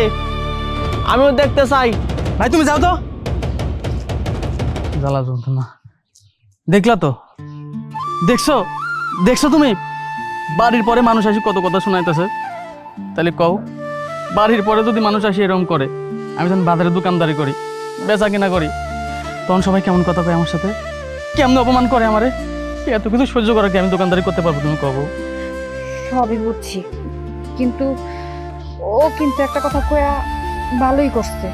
আমিও দেখতে চাই। ভাই তুমি যাও তো। জ্বালা যন্ত্রণা দেখলা তো, দেখছো দেখছো তুমি? বাড়ির পরে মানুষ আসি কত কথা শোনাইতেছে। তাহলে কও, বাড়ির পরে যদি মানুষ আসি এরকম করে, আমি যখন বাজারে দোকানদারি করি, বেচা কিনা করি, তখন সবাই কেমন কথা কয় আমার সাথে, কেমন অপমান করে আমারে। এত কিছু সহ্য করা কি আমি দোকানদারি করতে পারবো? তুমি কবো। সবই বুঝছি, কিন্তু ও কিন্তু একটা কথা কয়া ভালোই করছে।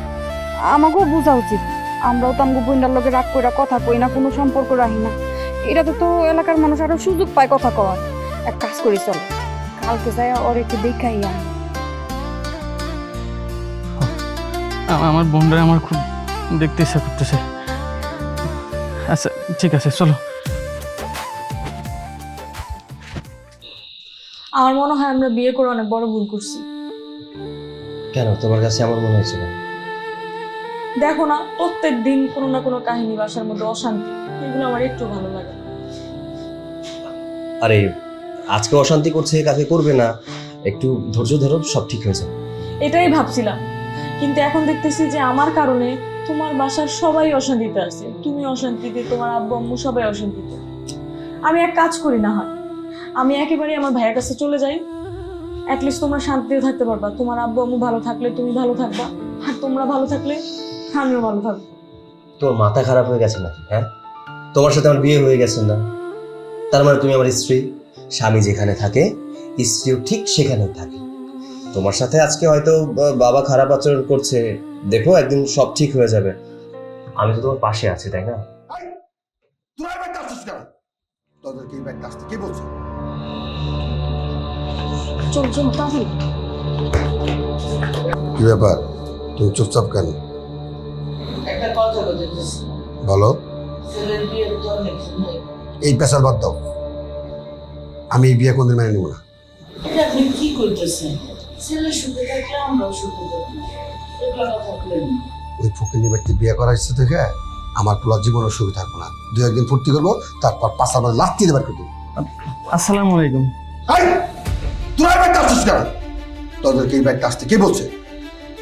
আমাকেও বোঝা উচিত, আমরাও তো আমগো বোনটার লগে রাগ কইরা কথা কই না, কোনো সম্পর্ক রাখি না। এটাতে তো এলাকার মানুষ আরো সুযোগ পায় কথা কওয়ার। এক কাজ করি, চল কালকে যাই ওর একটু দেখাই আনি। আমার বোনরা আমার খুব দেখতে ইচ্ছা করতেছে। আচ্ছা ঠিক আছে, চলো। আমার মনে হয় আমরা বিয়ে করে অনেক বড় ভুল করছি। কেন তোমার কাছে আমার মনে হয়েছিল? দেখো না, প্রত্যেক দিন কোনো না কোনো কাহিনী, বাসার মধ্যে অশান্তি, এগুলো আমার একটু ভালো লাগে না। আরে আজকে অশান্তি করছে, কাকে করবে না? একটু ধৈর্য ধরো, সব ঠিক হয়ে যাবে। এটাই ভাবছিলাম, কিন্তু এখন দেখতেছি যে আমার কারণে তোমার বাসার সবাই অশান্তিতে আছে। তুমি অশান্তিতে, তোমার আব্বু আম্মু সবাই অশান্তিতে। আমি এক কাজ করি না হয়, আমি একেবারে আমার ভাইয়ের কাছে চলে যাই। অ্যাটলিস্ট তোমরা শান্তিতে থাকতে পারবা। তোমার আব্বু আম্মু ভালো থাকলে তুমি ভালো থাকবা, আর তোমরা ভালো থাকলে আমিও ভালো থাকবো। তোমার মাথা খারাপ হয়ে গেছে নাকি? হ্যাঁ, তোমার সাথে আমার বিয়ে হয়ে গেছে না? তার মানে তুমি আমার স্ত্রী। স্বামী যেখানে থাকে, স্ত্রীও ঠিক সেখানেই থাকে। তোমার সাথে আজকে হয়তো বাবা খারাপ আচরণ করছে, দেখো একদিন সব ঠিক হয়ে যাবে। আমি তো তোমার পাশে আছি, তাই না? তোরা এই ব্যাগটা আসছিস কেন? তোদেরকে এই ব্যাগটা আসতে কে বলছে? চল চল তাহলে। কি ব্যাপার, তুমি চুপচাপ কেন? একটা কথা বলতেছি, বলো। ছেলের বিয়ে তো অনেক সময়। এই পেশার বাদ দাও, আমি এই বিয়ে কোনদিন মেনে নেব না। এটা আপনি কি করতেছেন? ছেলে সুখে থাকলে আমরাও সুখে থাকি, এগুলো কথা বলেন। ওই ফকিনি ব্যক্তি বিয়ে করার ইচ্ছে থেকে আমার পুরো জীবনও সুখী থাকবো না। দু একদিন ফুর্তি করবো, তারপর পাশা মানে লাত্তি দেবার করবো। আসসালামু আলাইকুম। তোরা এই ব্যাগটা আসছিস কেন? তোদেরকে এই ব্যাগটা আসতে কে বলছে?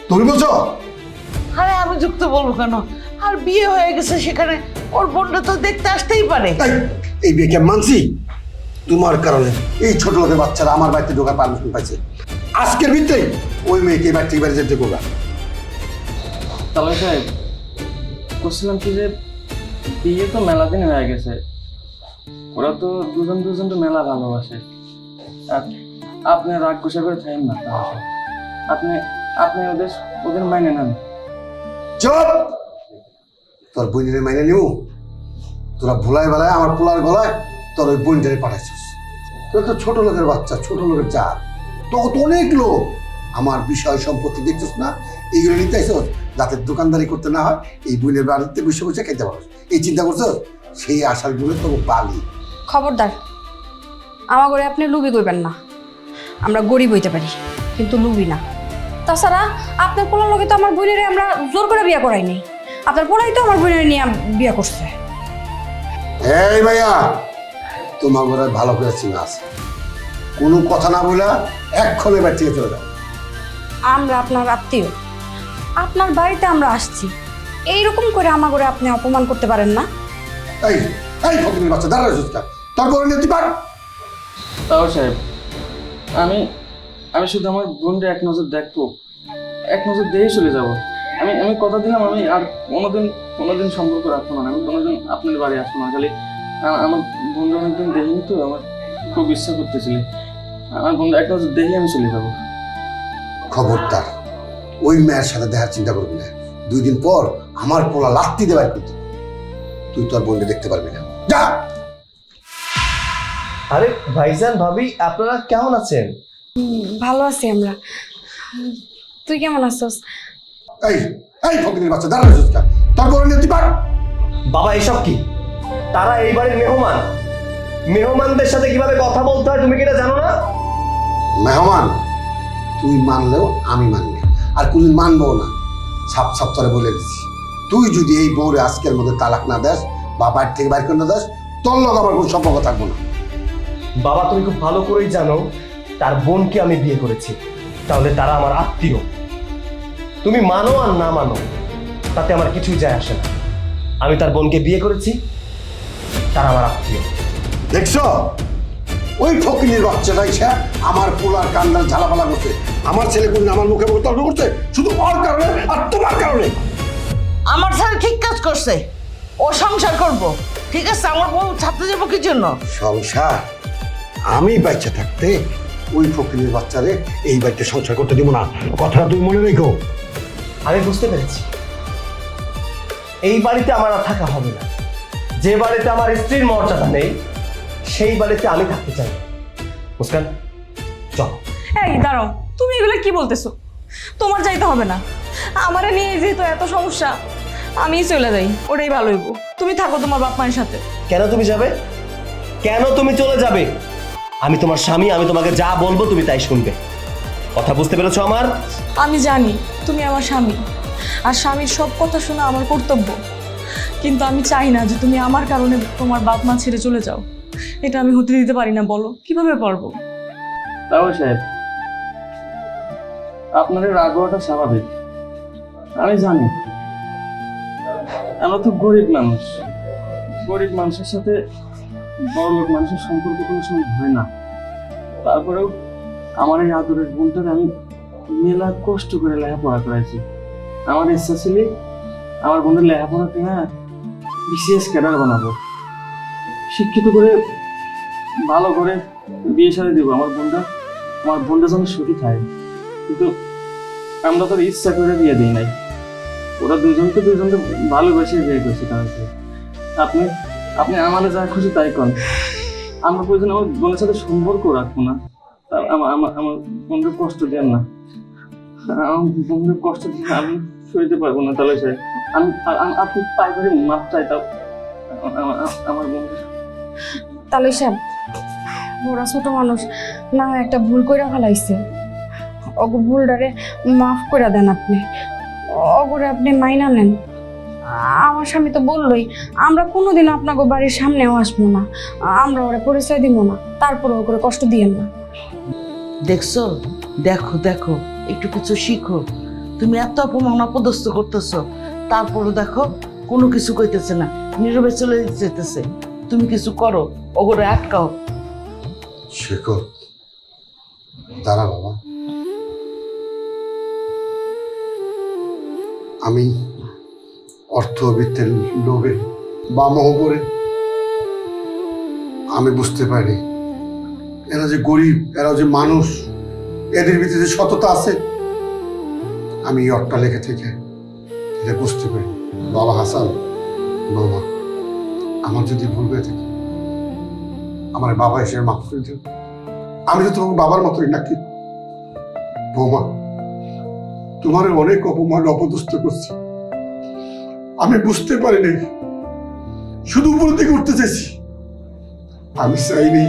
তুমি বলছো? আরে আমি যুক্ত বলবো কেন? আর বিয়ে হয়ে গেছে, সেখানে ওর বোনটা তো দেখতে আসতেই পারে। তাই এই বিয়েকে মানছি তোমার কারণে। এই ছোট লোকের বাচ্চারা আমার বাড়িতে ঢোকার পারমিশন পাইছে। আজকের ভিতরেই ওই মেয়েকে এই বাড়ি থেকে বাইরে যেতে করবা। তাহলে সাহেব, বলছিলাম কি যে বিয়ে তো মেলা দিন হয়ে গেছে, ওরা তো দুজন দুজন তো মেলা ভালোবাসে। আর আপনি রাগ গুছা করে থাকেন না, আপনি আপনি ওদের মাইনে নেন। চুপ! তোর বোনের মাইনে নিউ? তোরা ভুলাই বেলায় আমার পোলার গলায় তোর ওই বোনটারে পাঠাইছিস। তোর তো ছোট লোকের বাচ্চা, ছোট লোকের জাত। তো অনেক লোক আমার বিষয় সম্পত্তি দেখছিস না, এইগুলো নিতে আইস যাতে দোকানদারি করতে না হয়, এই বোনের বাড়িতে বসে বসে খেতে পারো। এই চিন্তা করছো? সেই আশার গুলো তো বালি। খবরদার, আমার ঘরে আপনি লুবি করবেন না। আমরা গরিব হইতে পারি, কিন্তু লুবি না। তাছাড়া আপনার পোলার লগে তো আমার বোনের আমরা জোর করে বিয়ে করাই নাই। আপনার পোলাই তো আমার বোনের নিয়ে বিয়ে করছে। এই ভাইয়া, তোমার ঘরে ভালো করে চিনা আছে, কোনো কথা না বলে এক্ষণে বাড়ি থেকে চলে যাও। আমরা আপনার আত্মীয়, আপনার বাড়িতে আমরা আসছি, এইরকম করে আমার ঘরে আপনি অপমান করতে পারেন না। এই এই ফকিরের বাচ্চা দাঁড়ায় তোর বলে নিতে পার। তাও সাহেব, আমি শুধু আমার বোনটা এক নজর দেখবো, এক নজর দেখে চলে যাব। আমি কথা দিলাম আমি আর কোনোদিন সম্পর্ক রাখবো না, আমি কোনোদিন আপনার বাড়ি আসবো না। খালি আমার বন্ধু অনেকদিন দেখিনি তো, আমার খুব ইচ্ছা করতেছিল, আমার বন্ধু একটা দেখে আমি চলে যাবো। খবরদার ওই মেয়ের সাথে দেখার চিন্তা করবি না। 2 দিন পর আমার পোলা লাত্তি দেবার করতে, তুই তোর বোনকে দেখতে পারবি না। যা। আরে ভাইজান ভাবি আপনারা কেমন আছেন? ভালো আছি আমরা, তুই কেমন আছিস? এই এই ফকিরের বাচ্চা দাঁড়া রয়েছিস কেন? তোর বোন নিয়ে তুই পার। বাবা এসব কি? তারা এই বাড়ির মেহমান, মেহমানদের সাথে কিভাবে কথা বলতে হয় তুমি কি এটা জানো না? মেহমান তুই মানলেও আমি মানি না, আর কোনদিন মানবো না। সাপ সাপ তোরে বলে দিচ্ছি, তুই যদি এই বউরে আজকের মধ্যে তালাক না দেস বা বাড়ি থেকে বাইর করে না দেস, তোর লোক আমার কোনো সম্পর্ক থাকবো না। বাবা তুমি খুব ভালো করেই জানো তার বোনকে আমি বিয়ে করেছি, তাহলে তারা আমার আত্মীয়। তুমি মানো আর না মানো তাতে আমার কিছুই যায় আসে না। আমি তার বোনকে বিয়ে করেছি, তারা আমার আত্মীয়। দেখছো ওই ফকিরের বাচ্চাটা এসে আমার পোলার কান্দার ঝালাপালা করছে, আমার ছেলে কোন আমার মুখে মুখে তর্ক করছে শুধু ওর কারণে আর তোমার কারণে। আমার ছেলে ঠিক কাজ করছে, ও সংসার করব, ঠিক আছে? আমার বউ ছাড়তে যাবো কি জন্য? সংসার আমি বাচ্চা থাকতে ওই ফকিরের বাচ্চারে এই বাড়িতে সংসার করতে দিব না, কথাটা তুমি মনে রেখো। আমি বুঝতে পেরেছি এই বাড়িতে আমার আর থাকা হবে না। যে বাড়িতে আমার স্ত্রীর মর্যাদা নেই সেই বাড়িতে আমি থাকতে চাই না। মুস্কান চল। এই দাঁড়াও, তুমি এগুলো কি বলতেছো? তোমার যাইতে হবে না, আমারে নিয়ে যেহেতু এত সমস্যা, আমিই চলে যাই, ওটাই ভালো হইব। তুমি থাকো তোমার বাপ মায়ের সাথে। কেন তুমি যাবে? কেন তুমি চলে যাবে? আমি তোমার স্বামী, আমি তোমাকে যা বলবো তুমি তাই শুনবে। কথা বুঝতে পেরেছো আমার? আমি জানি তুমি আমার স্বামী, আর স্বামীর সব কথা শোনা আমার কর্তব্য, কিন্তু আমি চাই না যে তুমি আমার কারণে তোমার বাপ মা ছেড়ে চলে যাও। এটা আমি হতে দিতে পারি না। বলো কিভাবে পারবো? তাও সাহেব, আপনাদের রাগ হওয়াটা স্বাভাবিক, আমি জানি। আমরা তো গরিব মানুষ, গরিব মানুষের সাথে বড়লোক মানুষের সম্পর্ক কোনো সময় হয় না। তারপরেও আমার এই আদরের বোনটাকে আমি মেলা কষ্ট করে লেখাপড়া করাইছি। আমার ইচ্ছা ছিল আমার বোনের লেখাপড়া কিনা বিশেষ ক্যাডার বানাবো, শিক্ষিত করে ভালো করে বিয়ে সাথে দিব আমার বোনটা যেন সুখী থাকে। কিন্তু আমরা তো ইচ্ছা করে বিয়ে দিই নাই, ওরা দুজনকে ভালোবেসে বিয়ে করছি। তাহলে আপনি আপনি আমাদের যা খুশি তাই করেন, আমরা প্রয়োজন আমার বোনের সাথে সম্পর্ক রাখবো না। আমার বোনকে কষ্ট দেন না, আমার বোনকে কষ্ট দিয়ে আমি সইতে পারবো না। তাহলে স্যার আপনি পাই করে মাপ চাই, তাও আমার বোনকে। তাহলে সাহেব, ওরা ছোট মানুষ, না হয় একটা ভুল কইরা ফেলাইছে, ওগো ভুলটারে মাফ করে দেন আপনি, ওগরে আপনি মাইনা নেন। আমার স্বামী তো বললোই আমরা কোনোদিন আপনাকে বাড়ির সামনেও আসবো না, আমরা ওরা পরিচয় দিব না, তারপরে ওগরে কষ্ট দিয়েন না। দেখছো, দেখো দেখো, একটু কিছু শিখো। তুমি এত অপমান অপদস্থ করতেছো, তারপরও দেখো কোনো কিছু কইতেছে না, নীরবে চলে যেতেছে। তুমি কিছু করো, ওগরে আটকাও। শেখো, দাঁড়া বাবা। আমি অর্থবিত্তের লোভে বা মোহরে আমি বুঝতে পারি এরা যে গরিব, এরা যে মানুষ, এদের ভিতরে যে সততা আছে, আমি এই অট্টালিকা থেকে এটা বুঝতে পারি। বাবা হাসান, বাবা আমার যদি ভুল হয়ে থাকে আমার বাবা হিসেবে মাফ করে দিও। আমি তো তোমার বাবার মতোই নাকি? বৌমা, তোমার অনেক অপমান অপদস্থ করছি, আমি বুঝতে পারিনি, শুধু উপর দিকে উঠতে চাইছি। আমি চাইনি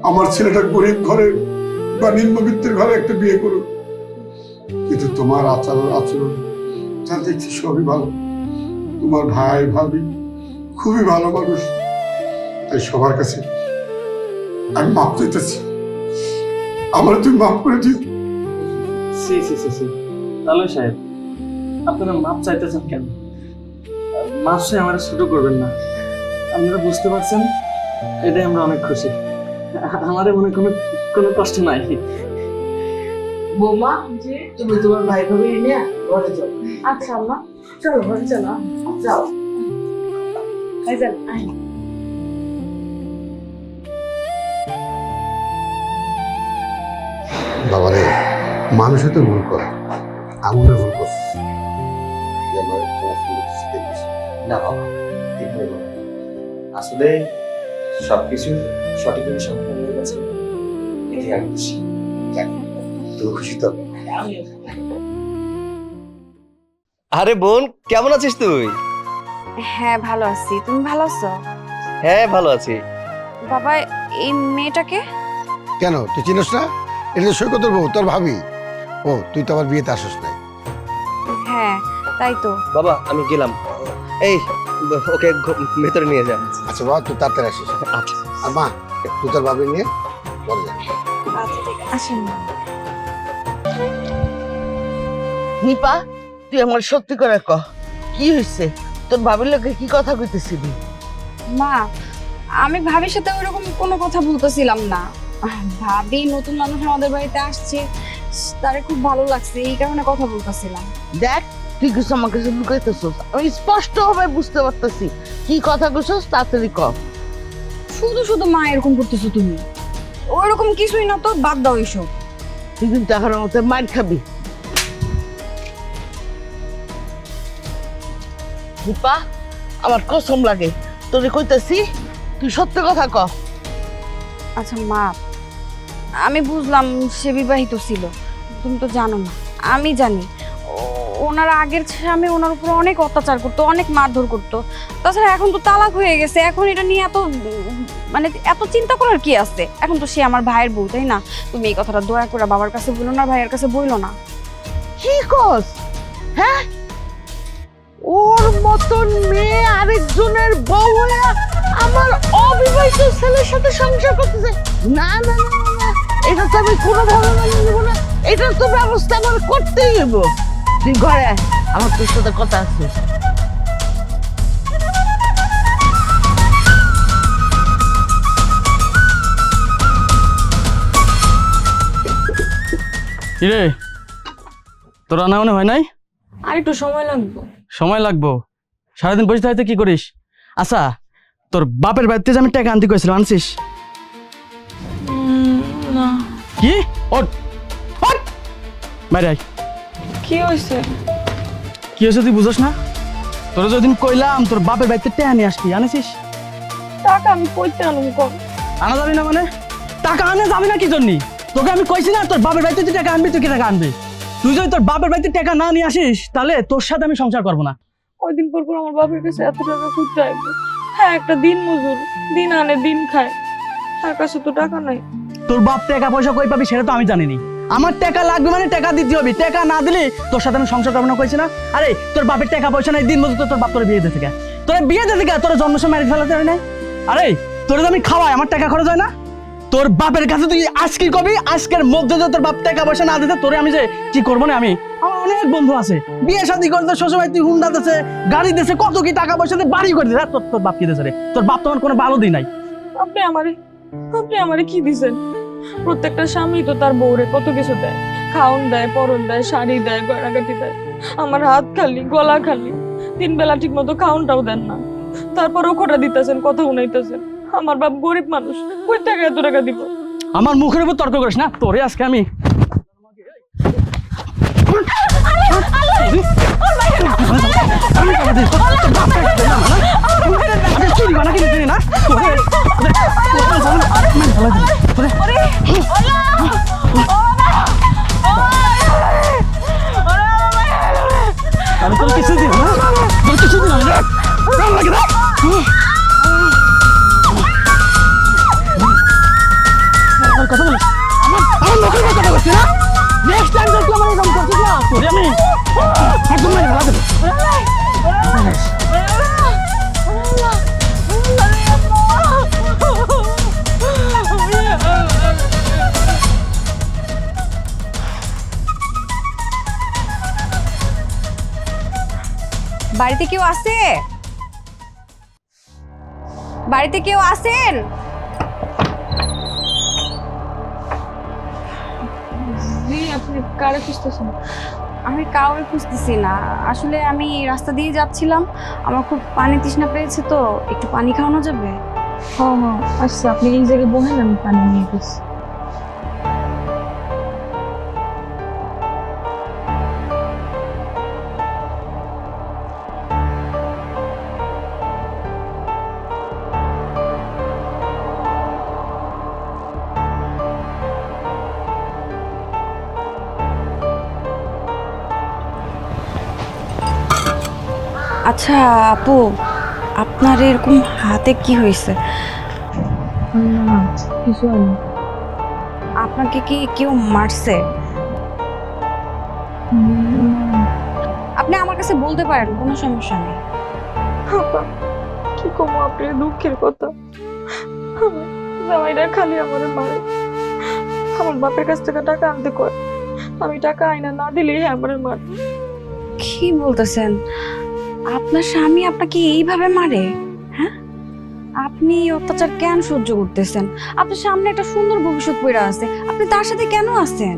আমার ছেলেটা গরিব ঘরে বা নিম্নবিত্তের ঘরে একটা বিয়ে করুক, কিন্তু তোমার আচরণ যা দেখছি সবই ভালো। তোমার ভাই ভাবি খুবই ভালো মানুষ, তাই সবার কাছে আমি মাপ চাইতেছি, আমার তুমি মাফ করে দিও। তাহলে সাহেব, আপনারা মাপ চাইতেছেন কেন? মাপ চাই আমার ছোট করবেন না। আপনারা বুঝতে পারছেন, এটাই আমরা অনেক খুশি। আমাদের মনে কোনো কষ্ট নাই। বৌমা তুমি তোমার ভাই ভাবি নিয়ে ঘরে যাও। আচ্ছা আম্মা। চলো ঘরে চলো, যাও। বাবারে, মানুষে তো ভুল করে, আঙুলে ভুল করছে। যে আমার খারাপ ফিল হচ্ছে, দেখছি। না বাবা, ঠিক নেই বাবা। আসলে সবকিছু সঠিকভাবে সমাধান হয়ে গেছে, এতে আমি খুশি। যাক, তুমি খুশি তো? আরে বোন, কেমন আছিস তুই? হ্যাঁ ভালো আছি, তুমি ভালো আছো? হ্যাঁ ভালো আছি। বাবা, এই মেয়েটাকে? কেন তুই চিনিস না? এটা তো সৈকতের বউ, তোর ভাবি। ও, তুই তো আবার বিয়েতে আসিস নাই। হ্যাঁ তাই তো। বাবা আমি গেলাম, এই ওকে ভেতরে নিয়ে যা। আচ্ছা বাবা, তুই তাড়াতাড়ি আসিস। আচ্ছা। আর মা, তুই তোর ভাবি নিয়ে ঘরে যা। আচ্ছা ঠিক আছে। আসেন। নিপা, তুই আমার সত্যি করে কহ, কি হয়েছে? তোর ভাবির লোকে কি কথা কইতেছিলি? মা, আমি ভাবির সাথে ওইরকম কোনো কথা বলতেছিলাম না। ভাবি নতুন মানুষ আমাদের বাড়িতে আসছে, তারে খুব ভালো লাগছে, এই কারণে কথা বলতেছিলাম। দেখ, তুই কিছু আমাকে লুকাইতেছস, আমি স্পষ্ট ভাবে বুঝতে পারতেছি কি কথা কইছস, তাড়াতাড়ি কহ। শুধু শুধু মা এরকম করতেছো তুমি? ওইরকম কিছুই না তো, বাদ দাও এসব। তুই কিন্তু এখন আমাকে মার খাবি। নিপা, আমার কসম লাগে, তোরে কইতাছি, তুই সত্য কথা কহ। আচ্ছা মা, আমি বুঝলাম সে বিবাহিত ছিল, তুমি তো জানো না। আমি জানি ওনার আগের স্বামী ওনার উপর অনেক অত্যাচার করতো, অনেক মারধর করতো। তাছাড়া এখন তো তালাক হয়ে গেছে, এখন এটা নিয়ে মানে এত চিন্তা করার কি আছে? এখন তো সে আমার ভাইয়ের বউ, তাই না? তুমি এই কথাটা দয়া করে বাবার কাছে বলো না, ভাইয়ের কাছে বইলো না। কি কস? হ্যাঁ, ওর মতন মেয়ে আরেকজনের বউ হয়ে আমার অবিবাহিত ছেলের সাথে সংসার করতেছে? না না না না, না, এটা তো আমি কোনোভাবে মেনে নেবো না। এটার তো ব্যবস্থা আমার করতেই হবে। তুই ঘরে আয়, আমার তোর সাথে কথা আছে। কিরে, তোর রান্না মনে হয় নাই? আর একটু সময় লাগবে। সময় লাগবো? সারাদিন বসে থাকতে কি করিস? আচ্ছা, তোর বাপের বাড়িতে যে আমি টাকা আনতে কইছিলাম, আনছিস? না। কি? ওঠ ওঠ, বাইরে আয়। কি হয়েছে? কি হয়েছে তুই বুঝোস না? তোর যদিন কইলাম তোর বাপের বাড়িতে টাকা নিয়ে আসবি, আনেছিস? টাকা আমি কইতে আনুম কম। আনা যাবি না মানে? টাকা আনে যাবি না কি জন্য? তোকে আমি কইছি না তোর বাপের বাড়িতে তুই টাকা আনবি, তুই কি টাকা আনবি? তুই যদি তোর বাপের বাড়িতে টাকা না নিয়ে আসিস, তাহলে তোর সাথে আমি সংসার করবো না। কয়দিন পর পর আমার বাপের কাছে এত টাকা খুঁজতে আসবে? হ্যাঁ, একটা দিন মজুর, দিন আনে দিন খায়, তার কাছে তো টাকা নাই। তোর বাপ টাকা পয়সা কই পাবি সেটা তো আমি জানিনি। আমার টাকা লাগবে মানে টাকা দিতে হবে, টাকা না দিলে তোর সাথে আমি সংসার করবো না, কইছি না? আরে তোর বাপের টাকা পয়সা নাই, দিন মজুর, তোর বাপ তোর বিয়ে দিতে গা, তোর বিয়ে দিতে গা, তোর জন্ম সময় ম্যারেজ ফেলাতে হয় না? আরে তোর আমি খাওয়াই, আমার টাকা খরচ হয় না? তোর বাপের কাছে তুই আজকে কবি, আজকের মধ্যে যদি তোর বাপ টাকা পয়সা না দিতে, তোরে আমি যে কি করবো না? আমি, আমার অনেক বন্ধু আছে বিয়ে শাদী করতে, শ্বশুরবাড়ি তুই হুন্ডা দিছে, গাড়ি দিছে, কত কি টাকা পয়সা দিয়ে বাড়ি করে দিছে। তোর বাপ কি দিছে রে? তোর বাপ তোমার কোনো ভালো দিন নাই। আপনি আমারে কি দিছেন? প্রত্যেকটা স্বামী তো তার বউরে কত কিছু দেয়, খাওন দেয়, পরন দেয়, শাড়ি দেয়, গয়নাগাটি দেয়। আমার হাত খালি, গলা খালি, 3 বেলা ঠিক মতো খাওনটাও দেন না। তারপরেও খোটা দিতেছেন, কথা শুনাইতেছেন। আমার বাপ গরিব মানুষ, কই থেকে এত টাকা দিব? আমার মুখের উপর তর্ক করিস না, তোরে আজকে আমি আমি তোর কিছু দিব না, তোর কিছু দিব না, লাগে না। কথা বলিস, আমার লোকের কথা বলছিস না? নেক্সট টাইম যদি আমার এরকম করছিস না, তোরে আমি একদম মেরে ফেলা দেবো। বাড়িতে কেউ আছে? বাড়িতে কেউ আছেন? জি, আপনি কারে খুঁজতেছেন? আমি কাউরে খুঁজতেছি না, আসলে আমি রাস্তা দিয়ে যাচ্ছিলাম, আমার খুব পানি তৃষ্ণা পেয়েছে, তো একটু পানি খাওয়ানো যাবে? হ্যাঁ হ্যাঁ, আচ্ছা আপনি এই জায়গায় বসেন, আমি পানি নিয়ে গেছি। আচ্ছা আপু, আপনার এরকম হাতে কি হয়েছে? না কিছু হয়নি। আপনাকে কি কেউ মারছে? আপনি আমার কাছে বলতে পারেন, কোনো সমস্যা নেই। আপা, কি কমো আপনার দুঃখের কথা। আমার জামাইরা খালি আমার মারে, আমার বাপের কাছ থেকে টাকা আনতে কয়, আমি টাকা আইনা না দিলেই আমার মারে। কি বলতেছেন? আপনার স্বামী আপনাকে এইভাবে মারে? হ্যাঁ, আপনি এই অত্যাচার কেন সহ্য করতেছেন? আপনার সামনে একটা সুন্দর ভবিষ্যৎ পড়ে আছে, আপনি তার সাথে কেন আছেন?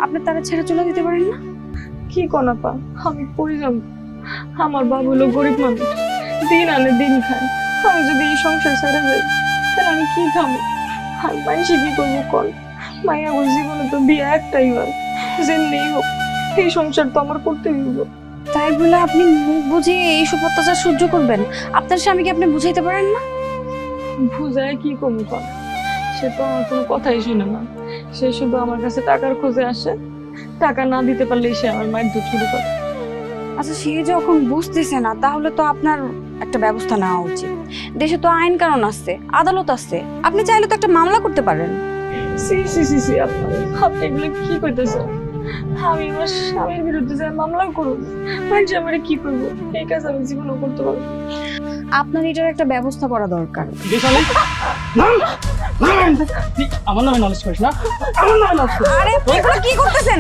আপনি তারা ছেড়ে চলে দিতে পারেন না? কি কোন আপা, আমি পড়ে যাব। আমার বাবা হলো গরিব মানুষ, দিন আনে দিন খায়। আমি যদি এই সংসার ছেড়ে যাই, তাহলে আমি কি খাবো? আর মানুষে কি করবো কল? মাইয়া ওর জীবনে তো বিয়ে একটাই হয়, যেমনি হোক এই সংসার তো আমার করতে হইব। তাই বলে আপনি মুখ বুঝিয়ে এইসব অত্যাচার সহ্য করবেন? আপনার স্বামীকে আপনি বুঝাইতে পারেন না? বুঝায় কি করবো কল? সে তো আমার কোনো কথাই শুনে না, সে শুধু আমার কাছে টাকার খোঁজে আসে, টাকা না দিতে পারলেই সে আমার মায়ের দুধ শুরু করে। আচ্ছা, সে যখন বুঝতেছে না, তাহলে তো আপনার একটা ব্যবস্থা নেওয়া উচিত। দেশে তো আইন কানুন আছে, আদালত আছে, আপনি চাইলে তো একটা মামলা করতে পারেন। সি সি সি সি, আপনি এগুলো কি কইতেছেন? আমি আমার স্বামীর বিরুদ্ধে যাই মামলা করব, মানুষ আমার কি করবো? এই কাজ আমি জীবনও করতে পারবো না। আপনার এটার একটা ব্যবস্থা করা দরকার। আমার নামে নলেজ করিস না, আমার নামে নলেজ করিস। আরে এগুলো কি করতেছেন?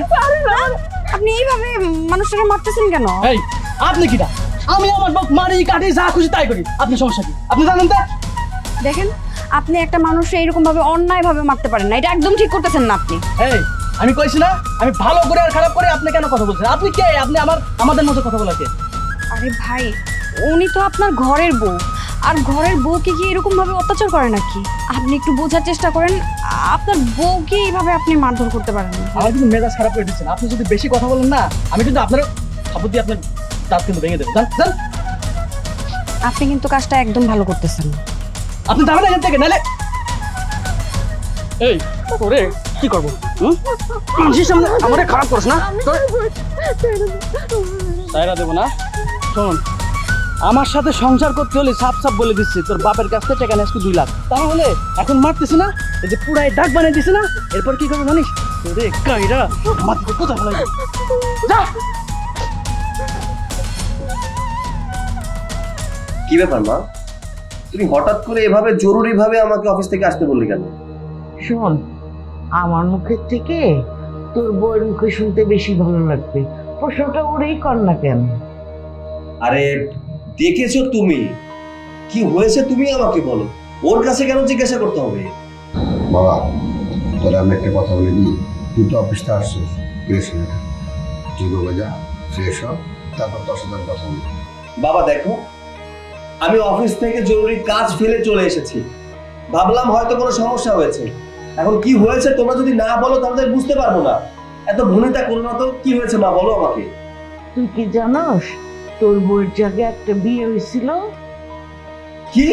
আপনি এইভাবে মানুষটাকে মারতেছেন কেন? এই আপনি কিটা? আমি আমার বাপ মারি কাটি যা খুশি তাই করি, আপনি সমস্যা কি? আপনি জানেন তো? দেখেন, আপনি একটা মানুষকে এরকম ভাবে অন্যায় ভাবে মারতে পারেন না, এটা একদম ঠিক করতেছেন না আপনি। এই আমি কইছি না, আমি ভালো করে আর খারাপ করে আপনি কেন কথা বলছেন? আপনি কে? আপনি আমাদের মধ্যে কথা বলার কে? আরে ভাই, উনি তো আপনার ঘরের বউ, আর ঘরের বউকে কি এরকম ভাবে অত্যাচার করে নাকি? আপনি একটু বোঝার চেষ্টা করেন, আপনার বউকে এইভাবে আপনি মারধর করতে পারেন না। আমার কিন্তু মেজাজ খারাপ করে দিচ্ছেন। আপনি যদি বেশি কথা বলেন না, আমি কিন্তু আপনার খাবার দিয়ে আপনার দাঁত কিন্তু ভেঙে দেবো। জান, আপনি কিন্তু কাজটা একদম ভালো করতেছেন না। আপনি যাবেন এখান থেকে, নাহলে এই ওরে কি করবো? মানুষের সামনে আমারে খারাপ করিস না, সাইরা দেবো না। শোন, আমার সাথে সংসার করতে হলে সাপ সাপ বলে দিচ্ছি, তোর বাপের কাছ থেকে টাকা নেস 2 লাখ। তাহলে এখন মারতেছি না, এই যে পুরাই দাগ বানিয়ে দিছি না, এরপর কি করবো জানিস? রে কাইরা আমার দিকে কোথায় ফেলাই যা। কি ব্যাপার মা, তুমি হঠাৎ করে এভাবে জরুরি ভাবে আমাকে অফিস থেকে আসতে বললি কেন? শোন, আমার মুখের থেকে তোর বউয়ের মুখে শুনতে বেশি ভালো লাগবে। প্রশ্নটা ওরেই কর না কেন? আরে দেখেছো তুমি, কি হয়েছে তুমি আমাকে বলো, ওর কাছে কেন জিজ্ঞাসা করতে হবে? বাবা, তোরা আমি একটা কথা বলে দিই, তুই তো অফিসটা আসছিস, ফ্রেশ হয়ে যা, ঠিক হয়ে যা, ফ্রেশ হ, তারপর তোর সাথে আমি কথা বলি। বাবা দেখো, আমি অফিস থেকে জরুরি কাজ ফেলে চলে এসেছি, ভাবলাম হয়তো কোনো সমস্যা হয়েছে। এখন কি হয়েছে তোমরা যদি না বলো তাহলে তো বুঝতে পারবো না। এত ভূমিতা করো না তো, কি হয়েছে মা বলো আমাকে। তুই কি জানোস তোর বউয়ের জায়গায় একটা বিয়ে হয়েছিল? কি?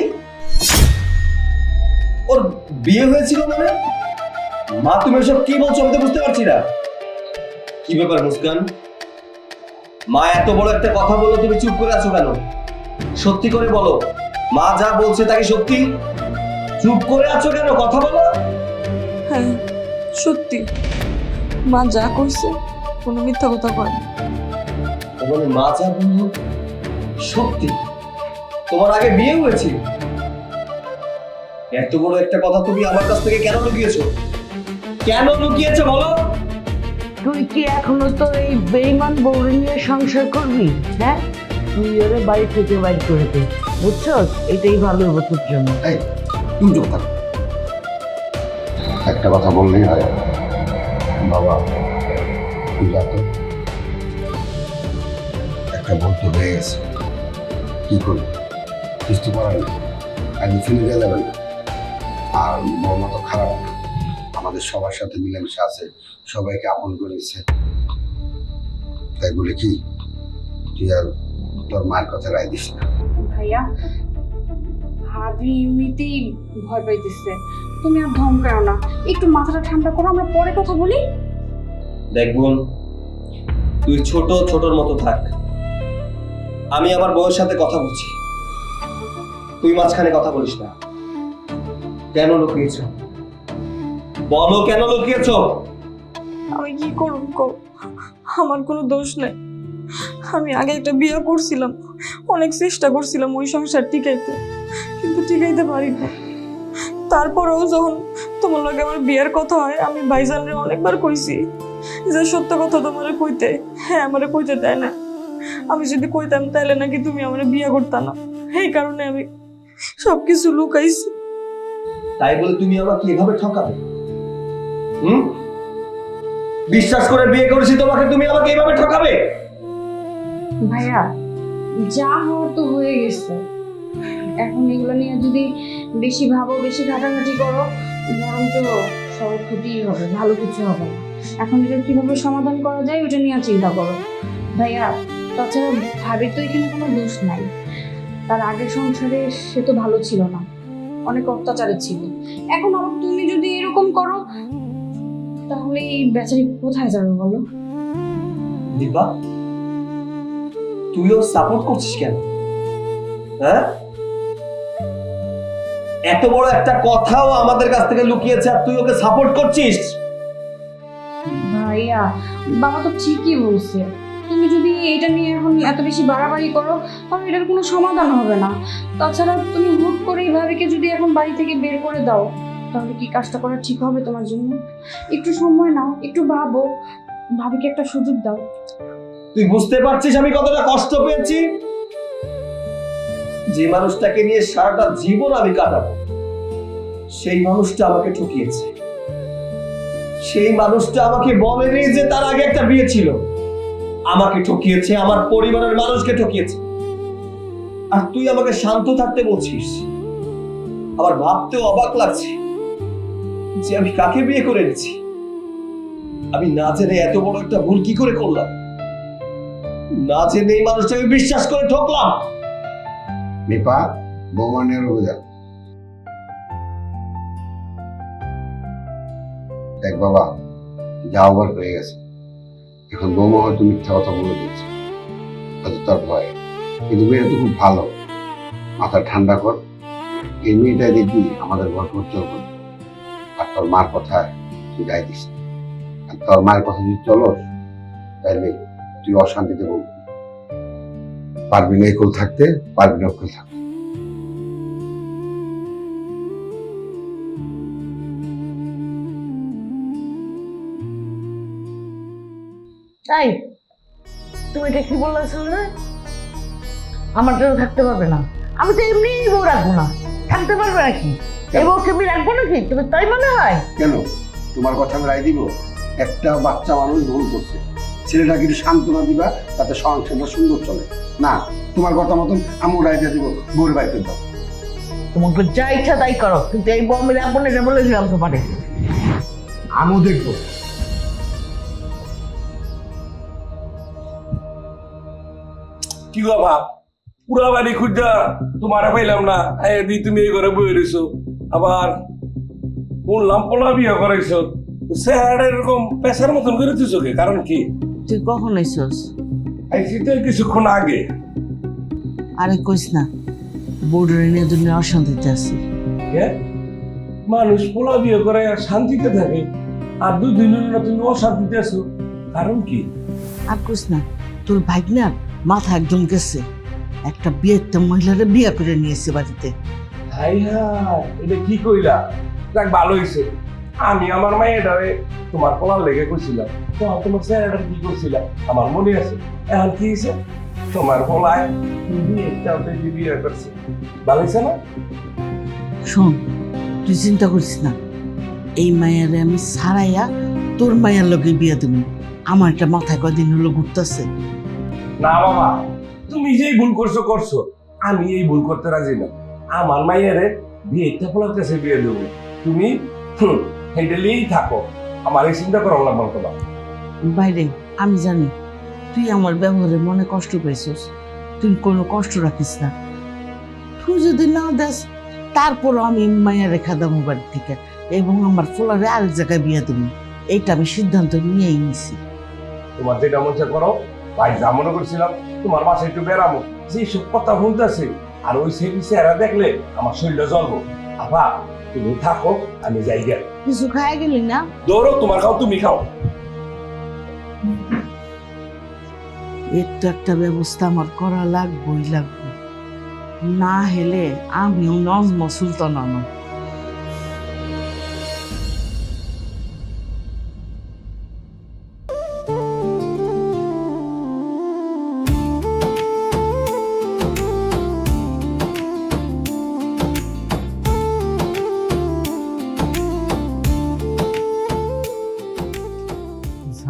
ওর বিয়ে হয়েছিল মানে? মা তুমি এসব কি বলছো, আমি তো বুঝতে পারছি না। কি ব্যাপার মুস্কান, মা এত বড় একটা কথা বললো, তুমি চুপ করে আছো কেন? সত্যি করে বলো, মা যা বলছে তা কি সত্যি? চুপ করে আছো কেন, কথা বলো। হ্যাঁ সত্যি, মা যা করছে কোনো মিথ্যা কথা কয় না। তোমার মা যা বললো সত্যি? তোমার আগে বিয়ে হয়েছে? এত বড় একটা কথা তুমি আমার কাছ থেকে কেন লুকিয়েছো? কেন লুকিয়েছো বলো? তুই কি এখনো তো এই বেইমান বউরে নিয়ে সংসার করবি? হ্যাঁ, তুই ওরে বাড়ি থেকে বাইর করে দে, বুঝছস? এটাই ভালো হবে তোর জন্য। এই, তুমি চুপ থাকো। একটা কথা বললেই হয়, বাবা তুই যা তো, একটা ভুল তো হয়ে গেছে, কি করবি, কিছু করার নেই, একদিন ফিরে দেওয়া যাবে না। আর বৌমা তো খারাপ না, আমাদের সবার সাথে মিলেমিশে আছে, সবাইকে আপন করে নিচ্ছে। তাই বলে কি তুই আর তোর মায়ের কথা রায় দিস না। ভাইয়া, ভাবি এমনিতেই ভয় পাইতেছে, তুমি আর ধমকাও না, একটু মাথাটা ঠান্ডা করো, আমরা পরে কথা বলি। দেখ বোন, তুই ছোটর মতো থাক, আমি আমার বউয়ের সাথে কথা বলছি, তুই মাঝখানে কথা বলিস না। কেন লুকিয়েছ বলো, কেন লুকিয়েছ? আমি কি করব কও? আমার কোনো দোষ নাই। আমি আগে একটা বিয়ে করছিলাম, অনেক চেষ্টা করছিলাম ওই সংসার টিকাইতে, কিন্তু টিকাইতে পারি না। তারপরেও যখন তোমার লগে আমার বিয়ের কথা হয়, আমি ভাইজানরে অনেকবার কইছি যে সত্য কথা তোমারে কইতে, হ্যাঁ আমারে কইতে দেয় না। আমি যদি কইতাম তাহলে নাকি তুমি আমারে বিয়ে করতা না, এই কারণে আমি সবকিছু লুকাইছি। তাই বলে তুমি আমাকে এভাবে ঠকাবে? বিশ্বাস করে বিয়ে করেছি তোমাকে, তুমি আমাকে এভাবে ঠকাবে? ভাইয়া, যা হওয়ার তো হয়ে গেছে, এখন এগুলো নিয়ে যদি বেশি ভাবো, বেশি ঘাটাঘাটি করো, বরং তো সব ক্ষতিই হবে, ভালো কিছু হবে না। এখন এটা কিভাবে সমাধান করা যায় ওটা নিয়ে চিন্তা করো। ভাইয়া, তাছাড়া ভাবির তো এখানে কোনো দোষ নাই, তার আগের সংসারে সে তো ভালো ছিল না, অনেক অত্যাচারে ছিল। এখন আবার তুমি যদি এরকম করো, তাহলে এই বেচারি কোথায় যাবে বলো? দীপা, তুইও সাপোর্ট করছিস কেন? হ্যাঁ, এত বড় একটা কথাও আমাদের কাছ থেকে লুকিয়েছে আর তুই ওকে সাপোর্ট করছিস? ভাইয়া, বাবা তো ঠিকই বলছে, তুমি যদি এটা নিয়ে এখন এত বেশি বাড়াবাড়ি করো, তাহলে এটার কোনো সমাধান হবে না। তাছাড়া তুমি হুট করে এই ভাবিকে যদি এখন বাড়ি থেকে বের করে দাও, তাহলে কি কাজটা করা ঠিক হবে তোমার জন্য? একটু সময় নাও, একটু ভাবো, ভাবিকে একটা সুযোগ দাও। তুই বুঝতে পারছিস আমি কতটা কষ্ট পেয়েছি? যে মানুষটাকে নিয়ে সারাটা জীবন আমি কাটাবো, সেই মানুষটা আমাকে ঠকিয়েছে। সেই মানুষটা আমাকে বলেনি যে তার আগে একটা বিয়ে ছিল, আমাকে ঠকিয়েছে, আমার পরিবারের মানুষকে ঠকিয়েছে। আর তুই আমাকে শান্ত থাকতে বলছিস। আমার ভাবতেও অবাক লাগছে যে আমি কাকে বিয়ে করে এনেছি। আমি না জেনে এত বড় একটা ভুল কি করে করলাম? না জেনে এই মানুষটাকে বিশ্বাস করে ঠকলাম। নিপা, বৌমা নিয়ে যা। দেখ বাবা, যা ওভার হয়ে গেছে, এখন বৌমা হয়তো মিথ্যা কথা বলে দিচ্ছে, হয়তো তার ভয়, কিন্তু মেয়েটা তো খুব ভালো, মাথা ঠান্ডা কর। এই মেয়েটাই দেখবি আমাদের ঘর উজ্জ্বল করবে। আর তোর মার কথায় তুই গাই দিস না। আর তোর মায়ের কথা যদি চলস, তাইলে তুই অশান্তিতে বলবি, পারবি না একুল থাকতে, পারবি না অকুল থাকতে। তাই তুমি এটা কি বলছিল না? আমার জন্য থাকতে পারবে না? আমি তো এমনি বউ রাখবো না, থাকতে পারবে নাকি? এই বউকে আমি রাখবো নাকি? তুমি তাই মনে হয়? কেন তোমার কথা আমি রায় দিব? একটা বাচ্চা মানুষ ভুল করছে, ছেলেটাকে একটু সান্ত্বনা দিবা, তাতে সংসারটা সুন্দর চলে। না, তোমার কথা মতন আমি রায় দিয়ে দিব, বউর বাড়িতে দাও। তোমাকে যা ইচ্ছা তাই করো, কিন্তু এই বউ আমি রাখবো না, এটা বলে দিলাম তোমারে। আমিও দেখবো। কি বাবা, পুরা বাড়ি খুঁজা তোমার পাইলাম না, তুমি এই ঘরে বই রইছো, আবার বললাম পোলা বিয়ে করাইছো, স্যার এরকম পেশার মতন করে দিছো কে? কারণ কি? তুই কখন এসছস? আইসি তো কিছুক্ষণ আগে। আরে কইস না, বউডারে নিয়ে তুমি অশান্তিতে আছি। মানুষ পোলা বিয়ে করে আর শান্তিতে থাকে, আর 2 দিন হলো না তুমি অশান্তিতে আছো, কারণ কি? আর কইস না, তোর ভাইগনা মাথা একদম গেছে, একটা বিয়েতে মহিলারে বিয়ে করে নিয়েছে বাড়িতে। হাই হাই, এটা কি কইলা? দেখ ভালো হইছে, আমি আমার মায়েরারে তোমার পোলার লেগে কইছিলাম, তোমার স্যার কি করছিলাম আমার মনে আছে। এখন কি হয়েছে? তোমার পোলায় বিয়ে করছে, ভালো হয়েছে না? শোন, তুই চিন্তা করিস না, এই মায়ের আমি ছাড়াইয়া তোর মায়ের লোকে বিয়া তুমি আমার একটা মাথায় কদিন হলো ঘুরতেছে। না বাবা, তুমি যেই ভুল করছো করছো, আমি এই ভুল করতে রাজি না। আমার মাইয়ারে বিয়ে একটা ফলার কাছে বিয়ে দেবো, তুমি হেঁটেলেই থাকো, আমার এই চিন্তা করো না তোমার। বাইরে আমি জানি তুই আমার ব্যবহারে মনে কষ্ট পেয়েছিস, তুই কোনো কষ্ট রাখিস না। তুই যদি না দেস তারপর আমি মায়ের রেখা দেবো বাড়ি থেকে, এবং আমার ফোলারে আরেক জায়গায় বিয়ে দেবো। এইটা আমি সিদ্ধান্ত নিয়েই নিছি। তোমার যেটা মনে করো, ভাই যা মনে করছিলাম তোমার বাসায় একটু বেড়াবো, যে সব কথা শুনতেছে আর ওই সেটি চেহারা দেখলে আমার শরীরটা জ্বলবো। আপা তুমি থাকো, আমি যাই গে। কিছু খাই গেলি না? দৌড়ো, তোমার খাও তুমি খাও। এর তো একটা ব্যবস্থা আমার করা লাগবেই লাগবে, না হলে আমিও নজম সুলতানা না।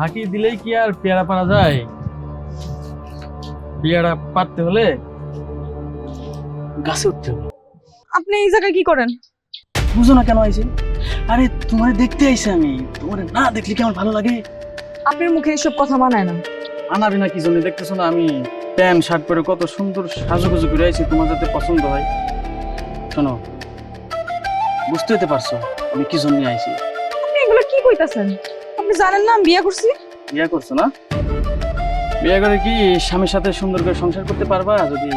ঝাঁকি দিলেই কি আর পেয়ারা পারা যায়? পেয়ারা পারতে হলে গাছে উঠতে হবে। আপনি এই জায়গায় কি করেন? বুঝো না কেন আইছে? আরে তোমারে দেখতে আইছে আমি, তোমারে না দেখলে কি আমার ভালো লাগে? আপনার মুখে এসব কথা মানায় না। আনাবে না কি জন্য? দেখতেছো না আমি প্যান্ট শার্ট পরে কত সুন্দর সাজুগুজু করে আইছি, তোমার যাতে পছন্দ হয়। শোনো, বুঝতে হতে পারছো আমি কি জন্য আইছি? আপনি এগুলো কি কইতাছেন? আপনি জানেন না আমি বিয়ে করছি? বিয়ে করছো না? বিয়ে করে কি স্বামীর সাথে সুন্দর করে সংসার করতে পারবা যদি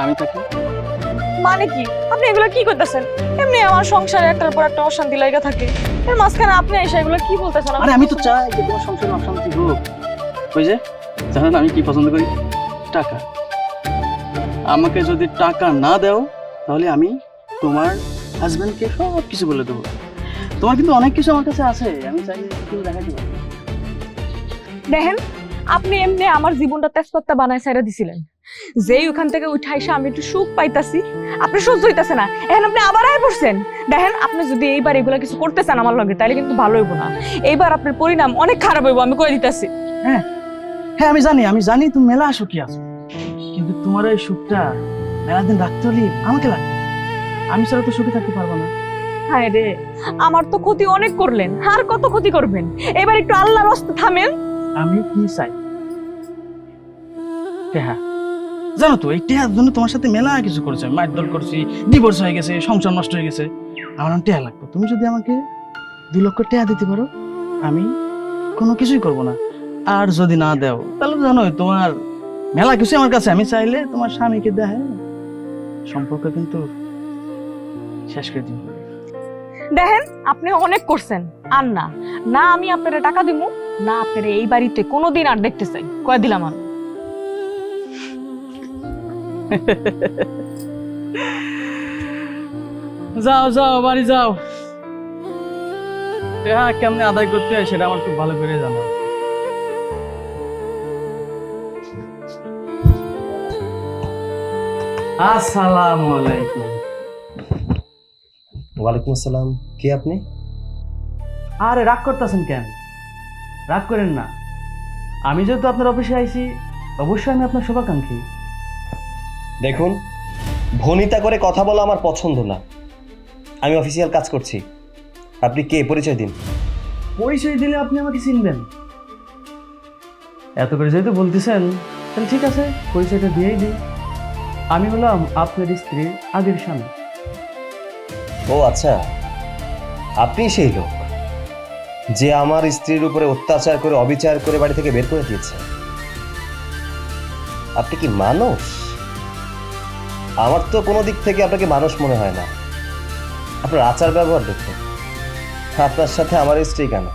আমি থাকি? মানে কি আপনি এগুলো কি কইতাছেন? এমনি আমার সংসারে একটার পর একটা অশান্তি লাগা থাকে, এর মাঝখানে আপনি এসে এগুলো কি বলতেছেন? আরে আমি তো চাই যে তোমার সংসারে অশান্তি হোক। ওই যে জানেন আমি কি পছন্দ করি? টাকা। আমাকে যদি টাকা না দাও তাহলে আমি তোমার হাজবেন্ডকে সব কিছু বলে দেবো। তোমার কিন্তু অনেক কিছু আমার কাছে আছে, আমি চাইলে একটু দেখাতে পারি। দেখেন, আপনি এমনি আমার জীবনটা তেজপাতা বানায় ছাইরা দিছিলেন, যেই ওখান থেকে উঠাইসা আমি একটু সুখ পাইতাছি, আপনি সহ্য হইতাছে না, এখন আপনি আবার আয় পড়ছেন। দেখেন, আপনি যদি এইবার এগুলা কিছু করতে চান আমার লগে, তাহলে কিন্তু ভালো হইব না। এইবার আপনার পরিণাম অনেক খারাপ হইব, আমি কই দিতেছি। হ্যাঁ হ্যাঁ, আমি জানি তুমি মেলা সুখী আছো, কিন্তু তোমার এই সুখটা মেলা দিন রাখতে হলে আমাকে লাগবে। আমি ছাড়া তো সুখী থাকতে পারবো না। হায় রে, আমার তো ক্ষতি অনেক করলেন, আর কত ক্ষতি করবেন? এবার একটু আল্লাহর রাস্তা থামেন। আমি কি চাই? হ্যাঁ, জানো তো এই টেহার জন্য তোমার সাথে মেলা কিছু করেছে, মারধর করছি, ডিভোর্স হয়ে গেছে, সংসার নষ্ট হয়ে গেছে। আমার টেহা লাগবে। তুমি যদি আমাকে 2 লক্ষ টাকা দিতে পারো, আমি কোনো কিছুই করব না। আর যদি না দাও তাহলে জানোই তোমার মেলা কিছু আমার কাছে, আমি চাইলে তোমার স্বামীকে দেয় সম্পর্ক কিন্তু শেষ করে দিন। দেখেন, আপনি অনেক করছেন, আর না না আমি আপনারা টাকা দিব না, আপনারা এই বাড়িতে কোনোদিন আর দেখতে চাই, কয়ে দিলাম আমি। যাও যাও, বাড়ি যাও। হ্যাঁ, কেমনে আদায় করতে হয় সেটা আমার খুব ভালো করে জানা। আসসালামু আলাইকুম। ওয়ালাইকুম আসসালাম। কে আপনি? আরে রাগ করতেছেন কেন? রাগ করেন না। আমি যেহেতু আপনার অফিসে আইছি, অবশ্যই আমি আপনার শুভাকাঙ্ক্ষী। দেখুন, ভনিতা করে কথা বলা আমার পছন্দ না। আমি অফিসিয়াল কাজ করছি। আপনি কে? পরিচয় দিন। পরিচয় দিলে আপনি আমাকে চিনবেন? এত করে যেহেতু বলতেছেন, তাহলে ঠিক আছে, পরিচয়টা দিয়েই দিই। আমি হলাম আপনার স্ত্রীর আগের স্বামী। ও আচ্ছা, আপনি সেই লোক যে আমার স্ত্রীর উপরে অত্যাচার করে, অবিচার করে বাড়ি থেকে বের করে দিয়েছে। আপনি কি মানুষ? আমার তো কোনো দিক থেকে আপনাকে মানুষ মনে হয় না। আপনার আচার ব্যবহার দেখুন। আপনার সাথে আমার স্ত্রী কেন,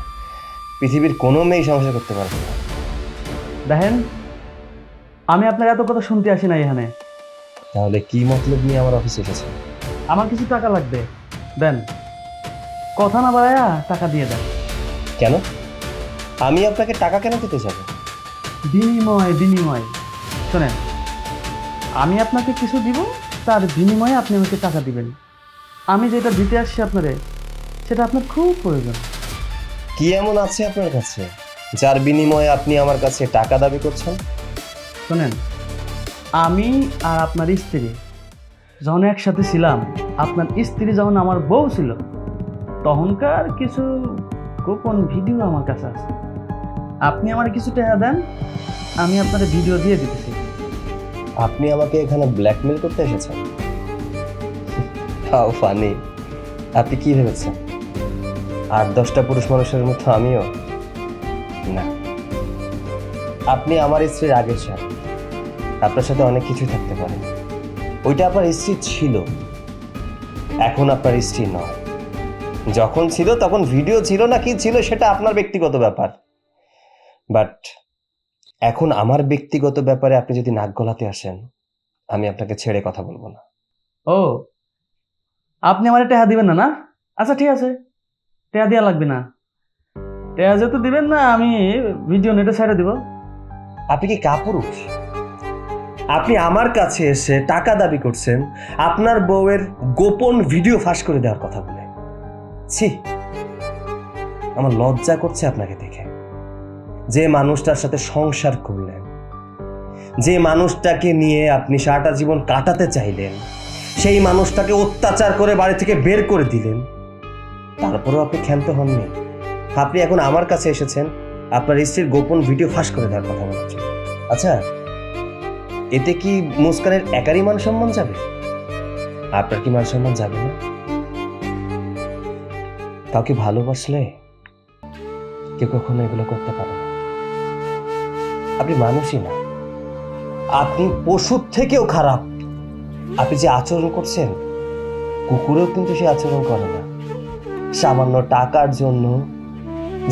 পৃথিবীর কোনো মেয়ে সংসার করতে পারবে না। দেখেন, আমি আপনার এত কথা শুনতে আসি না এখানে। তাহলে কি মতলব নিয়ে আমার অফিসে এসেছেন? আমার কিছু টাকা লাগবে, দেন। কথা না বাড়ায়া টাকা দিয়ে দেন। কেন? আমি আপনাকে টাকা কেন দিতে যাব? বিনিময়। শোনেন, আমি আপনাকে কিছু দিব, তার বিনিময়ে আপনি আমাকে টাকা দিবেন। আমি যেটা দিতে আসছি আপনারে, সেটা আপনার খুব প্রয়োজন। কি কি এমন আছে আপনার কাছে যার বিনিময়ে আপনি আমার কাছে টাকা দাবি করছেন? শোনেন, আমি আর আপনার স্ত্রী যখন একসাথে ছিলাম, আপনার স্ত্রী যখন আমার বউ ছিল, তখনকার কিছু গোপন ভিডিও আমার কাছে আছে। আপনি আমার কিছু টাকা দেন, আমি আপনার ভিডিও দিয়ে দিতেছি। আপনি আমাকে এখানে ব্ল্যাকমেল করতে এসেছেন? How funny! আপনি কি ভেবেছেন 8-10টা পুরুষ মানুষের মতো আমিও না? আপনি আমার স্ত্রীর আগের স্বামী, আপনার সাথে অনেক কিছু থাকতে পারে। ওইটা আপনার স্ত্রী ছিল, এখন আপনার স্ত্রী নয়। যখন ছিল তখন ভিডিও ছিল না কি ছিল সেটা আপনার ব্যক্তিগত ব্যাপার, বাট এখন আমার ব্যক্তিগত ব্যাপারে আপনি যদি নাক গলাতে আসেন, আমি আপনাকে ছেড়ে কথা বলবো না। ও, আপনি আমার টাকা দিবেন না? না, আচ্ছা ঠিক আছে, টাকা দেওয়া লাগবে না। টাকা যেহেতু দিবেন না, আমি ভিডিও নেটে ছেড়ে দিব। আপনি কি কাপুরুষ? আপনি আমার কাছে এসে টাকা দাবি করছেন আপনার বউয়ের গোপন ভিডিও ফাঁস করে দেওয়ার কথা বলে। ছি, আমার লজ্জা করছে আপনাকে দেখে। যে মানুষটার সাথে সংসার করলেন, যে মানুষটাকে নিয়ে আপনি সারাটা জীবন কাটাতে চাইলেন, সেই মানুষটাকে অত্যাচার করে বাড়ি থেকে বের করে দিলেন, তারপরেও আপনি ক্ষান্ত হননি। আপনি এখন আমার কাছে এসেছেন আপনার স্ত্রীর গোপন ভিডিও ফাঁস করে দেওয়ার কথা বলছেন। আচ্ছা, এতে কি মুস্কানের একারই মান সম্মান যাবে? আপনার কি মান সম্মান যাবে না? কাউকে ভালোবাসলে কেউ কখনো এগুলো করতে পারে না। আপনি মানুষই না, আপনি পশুর থেকেও খারাপ। আপনি যে আচরণ করছেন, কুকুরেও কিন্তু সে আচরণ করে না। সামান্য টাকার জন্য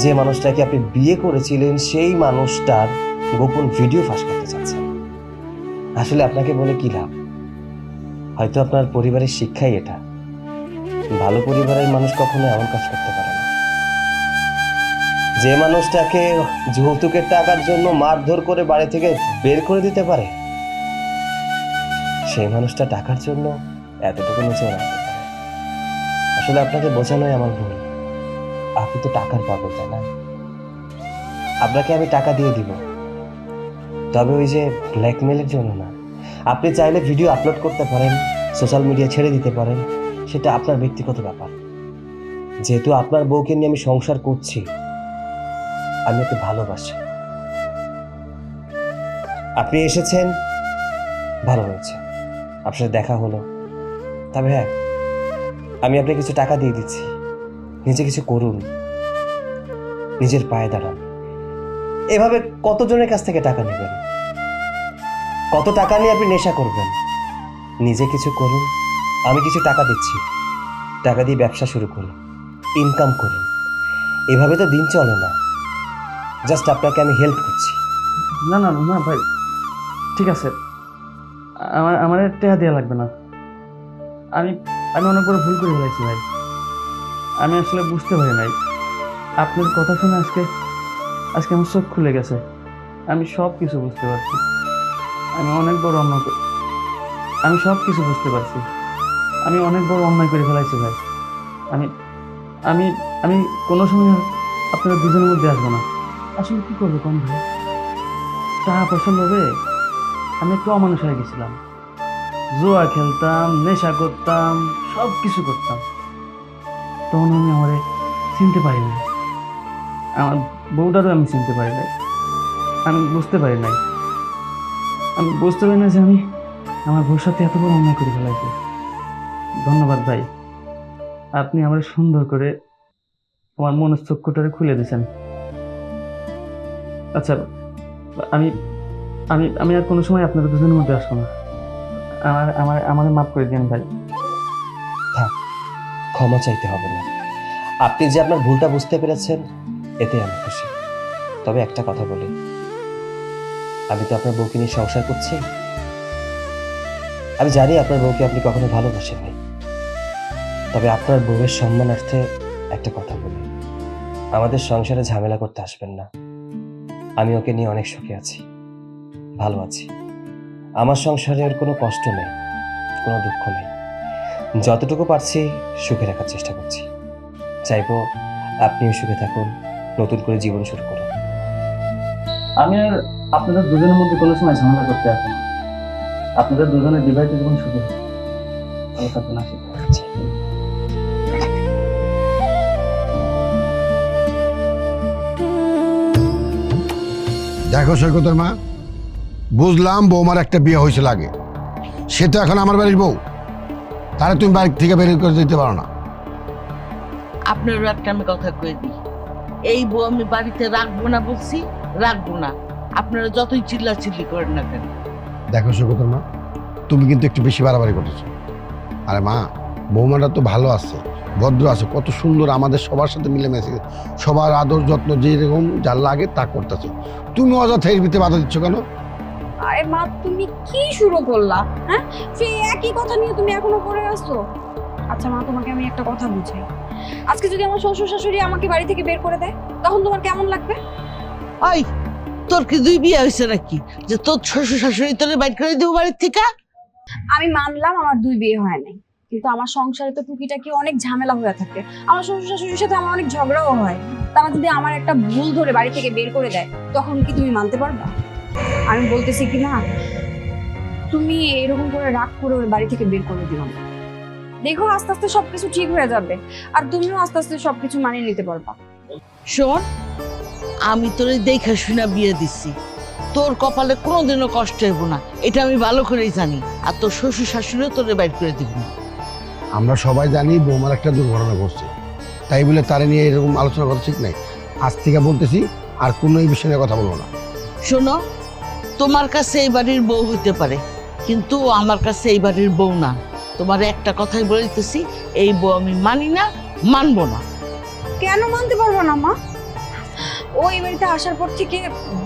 যে মানুষটাকে আপনি বিয়ে করেছিলেন, সেই মানুষটার গোপন ভিডিও ফাঁস করতে চাচ্ছেন। আসলে আপনাকে বলে কি লাভ? হয়তো আপনার পরিবারের শিক্ষাই এটা। ভালো পরিবারের মানুষ কখনো এমন কাজ করতে পারে না। যে মানুষটাকে যৌতুকের টাকার জন্য মারধর করে বাড়ি থেকে বের করে দিতে পারে, সেই মানুষটা টাকার জন্য এতটুকু নিচেও নামতে পারে। আসলে আপনাকে বোঝানোই আমার ভুল। আপনি তো টাকার পাগল, তাই না? আপনাকে আমি টাকা দিয়ে দিব, তবে ওই যে ব্ল্যাকমেলের জন্য না। আপনি চাইলে ভিডিও আপলোড করতে পারেন, সোশ্যাল মিডিয়া ছেড়ে দিতে পারেন, সেটা আপনার ব্যক্তিগত ব্যাপার। যেহেতু আপনার বউকে নিয়ে আমি সংসার করছি, আমি ওকে ভালোবাসি। আপনি এসেছেন, ভালো হয়েছে, আপনার সাথে দেখা হলো। তবে হ্যাঁ, আমি আপনাকে কিছু টাকা দিয়ে দিচ্ছি, নিজে কিছু করুন, নিজের পায়ে দাঁড়ান। এভাবে কতজনের কাছ থেকে টাকা নেবেন? কত টাকা নিয়ে আপনি নেশা করবেন? নিজে কিছু করুন, আমি কিছু টাকা দিচ্ছি, টাকা দিয়ে ব্যবসা শুরু করুন, ইনকাম করুন। এভাবে তো দিন চলে না। জাস্ট আপনাকে আমি হেল্প করছি। না না না ভাই, ঠিক আছে, আমার টাকা দেওয়া লাগবে না। আমি অনেক বড় ভুল করে ফেলেছি ভাই। আমি আসলে বুঝতে পারি নাই। আপনার কথা শুনে আজকে আমার চোখ খুলে গেছে। আমি সব কিছু বুঝতে পারছি। আমি অনেক বড় অন্যায় আমি সব কিছু বুঝতে পারছি। আমি অনেক বড় অন্যায় করে ফেলাইছি ভাই। আমি আমি আমি কোনো সময় আপনাদের দুজনের মধ্যে আসবো না। আসলে কি করবো কম ভাই? টাকা পয়সা লোভে আমি একটু অমানুষ হয়ে গেছিলাম। জুয়া খেলতাম, নেশা করতাম, সব কিছু করতাম। তখন আমি আমারে চিনতে পারি নাই, আমার বউটারও আমি চিনতে পারি নাই। আমি বুঝতে পারি নাই যে আমি আমার বউর সাথে এত বড় অন্যায় করে ফেলাইছি। ধন্যবাদ ভাই, আপনি আমার সুন্দর করে আমার মনের চক্ষুটারে খুলে দিয়েছেন। আচ্ছা, আমি আমি আমি আর কোনো সময় আপনাদের দুজনের মধ্যে আসবো না। আমাদের মাফ করে দিন ভাই। থাক, ক্ষমা চাইতে হবে না। আপনি যে আপনার ভুলটা বুঝতে পেরেছেন, এতে আমি খুশি। তবে একটা কথা বলি, আমি তো আপনার বউকে নিয়ে সংসার করছি। আমি জানি আপনার বউকে আপনি কখনো ভালোবাসেননি। তবে আপনার বউয়ের সম্মানার্থে একটা কথা বলি, আমাদের সংসারে ঝামেলা করতে আসবেন না। আমি ওকে নিয়ে অনেক সুখে আছি, ভালো আছি। আমার সংসারে ওর কোনো কষ্ট নেই, কোনো দুঃখ নেই। যতটুকু পারছি সুখে রাখার চেষ্টা করছি। চাইবো আপনিও সুখে থাকুন, নতুন করে জীবন শুরু করো। আমি আর আপনাদের দুজনের মধ্যে কোনো সময় ঝামেলা করতে আসবো না। আপনাদের দুজনের বিবাহিত জীবন শুরু হবে। ভালো থাকবেন, আসি। দেখো সৈকতের মা, বুঝলাম বৌমার একটা বিয়ে হয়েছিল আগে, সে তো এখন আমার বাড়ির বউ, তাহলে তুমি বাড়ি থেকে বের করে দিতে পারো না। আপনারও একটা আমি কথা কয়ে দিই, এই বউ আমি বাড়িতে রাখবো না বলছি, রাখবো না। আপনারা যতই চিল্লাচিল্লি করেন না কেন। দেখো সৈকতের মা, তুমি কিন্তু একটু বেশি বাড়াবাড়ি করতেছো। আরে মা, বৌমাটা তো ভালো আছে, ভদ্র আছে, কত সুন্দর, আমাদের সবার সাথে মিলেমিশে সবার আদর যত্ন যেরকম যার লাগে তা করতেছে। তুমি অযথা এর ভিতরে বাধা দিচ্ছ কেন? আরে মা, তুমি কি শুরু করলা? হ্যাঁ, সেই একই কথা নিয়ে তুমি এখনো পড়ে আসছো। আচ্ছা মা, তোমাকে আমি একটা কথা বুঝাই। আজকে যদি আমার শ্বশুর শাশুড়ি আমাকে বাড়ি থেকে বের করে দেয়, তখন তোমার কেমন লাগবে? ওই, তোর কি দুই বিয়ে হয়েছে নাকি যে তোর শ্বশুর শাশুড়ি তোরে বাইর করে দেবো বাড়ির থেকে? আমি মানলাম আমার দুই বিয়ে হয় নাই, কিন্তু আমার সংসারে তো টুকিটাকি অনেক ঝামেলা হয়ে থাকে। আমার শ্বশুর শাশুড়ির সাথে আমার অনেক ঝগড়াও হয়। তারা যদি আমার একটা ভুল ধরে বাড়ি থেকে বের করে দেয়, তখন কি তুমি মানতে পারবা? আমি বলতেছি কি না, তুমি এরকম করে রাগ করে ওই বাড়ি থেকে বের করে দিও না। দেখো আস্তে আস্তে সবকিছু ঠিক হয়ে যাবে, আর তুমিও আস্তে আস্তে সবকিছু মানিয়ে নিতে পারবা। শোন, আমি তোরে দেখা শুনা বিয়ে দিচ্ছি, তোর কপালে কোনোদিনও কষ্ট হইব না, এটা আমি ভালো করেই জানি। আর তোর শ্বশুর শাশুড়িও তোরে বাইর করে দিব না। আমরা সবাই জানি বৌমার একটা দুর্ঘটনা ঘটছে, তাই বলে তারে নিয়ে এরকম আলোচনা করা ঠিক নাই। আজ থেকে বলতেছি, আর কোনো এই বিষয়ে নিয়ে কথা বলবো না। শোনো, তোমার কাছে এই বাড়ির বউ হইতে পারে, কিন্তু আমার কাছে এই বাড়ির বউ না। তোমার একটা কথাই বলতেছি, এই বউ আমি মানি না, মানবো না। কেন মানতে পারবো না মা? ও এই বাড়িতে আসার পর থেকে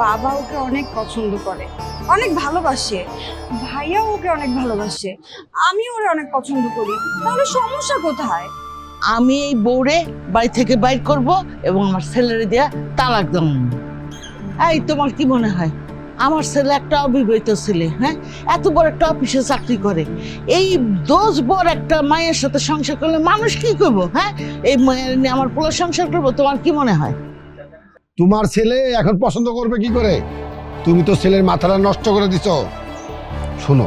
বাবা ওকে অনেক পছন্দ করে, অনেক ভালোবাসে, ভাইয়া ওকে অনেক ভালোবাসে, আমি ওরে অনেক পছন্দ করি। তাহলে সমস্যা কোথায়? আমি এই বউরে বাড়ি থেকে বাইর করব এবং আমার ছেলেরে দেয়া তালাক দেব। এই, তোমার কি মনে হয় আমার ছেলে একটা অবিবাহিত ছেলে? হ্যাঁ, এত বড় একটা অফিসে চাকরি করে, এই 10 বড় একটা মায়ের সাথে সংসার করলে মানুষ কি করবো? হ্যাঁ, এই মায়ের নিয়ে আমার পুরো সংসার করবো? তোমার কি মনে হয়? তোমার ছেলে এখন পছন্দ করবে কি করে? তুমি তো ছেলের মাথাটা নষ্ট করে দিছ। শোনো,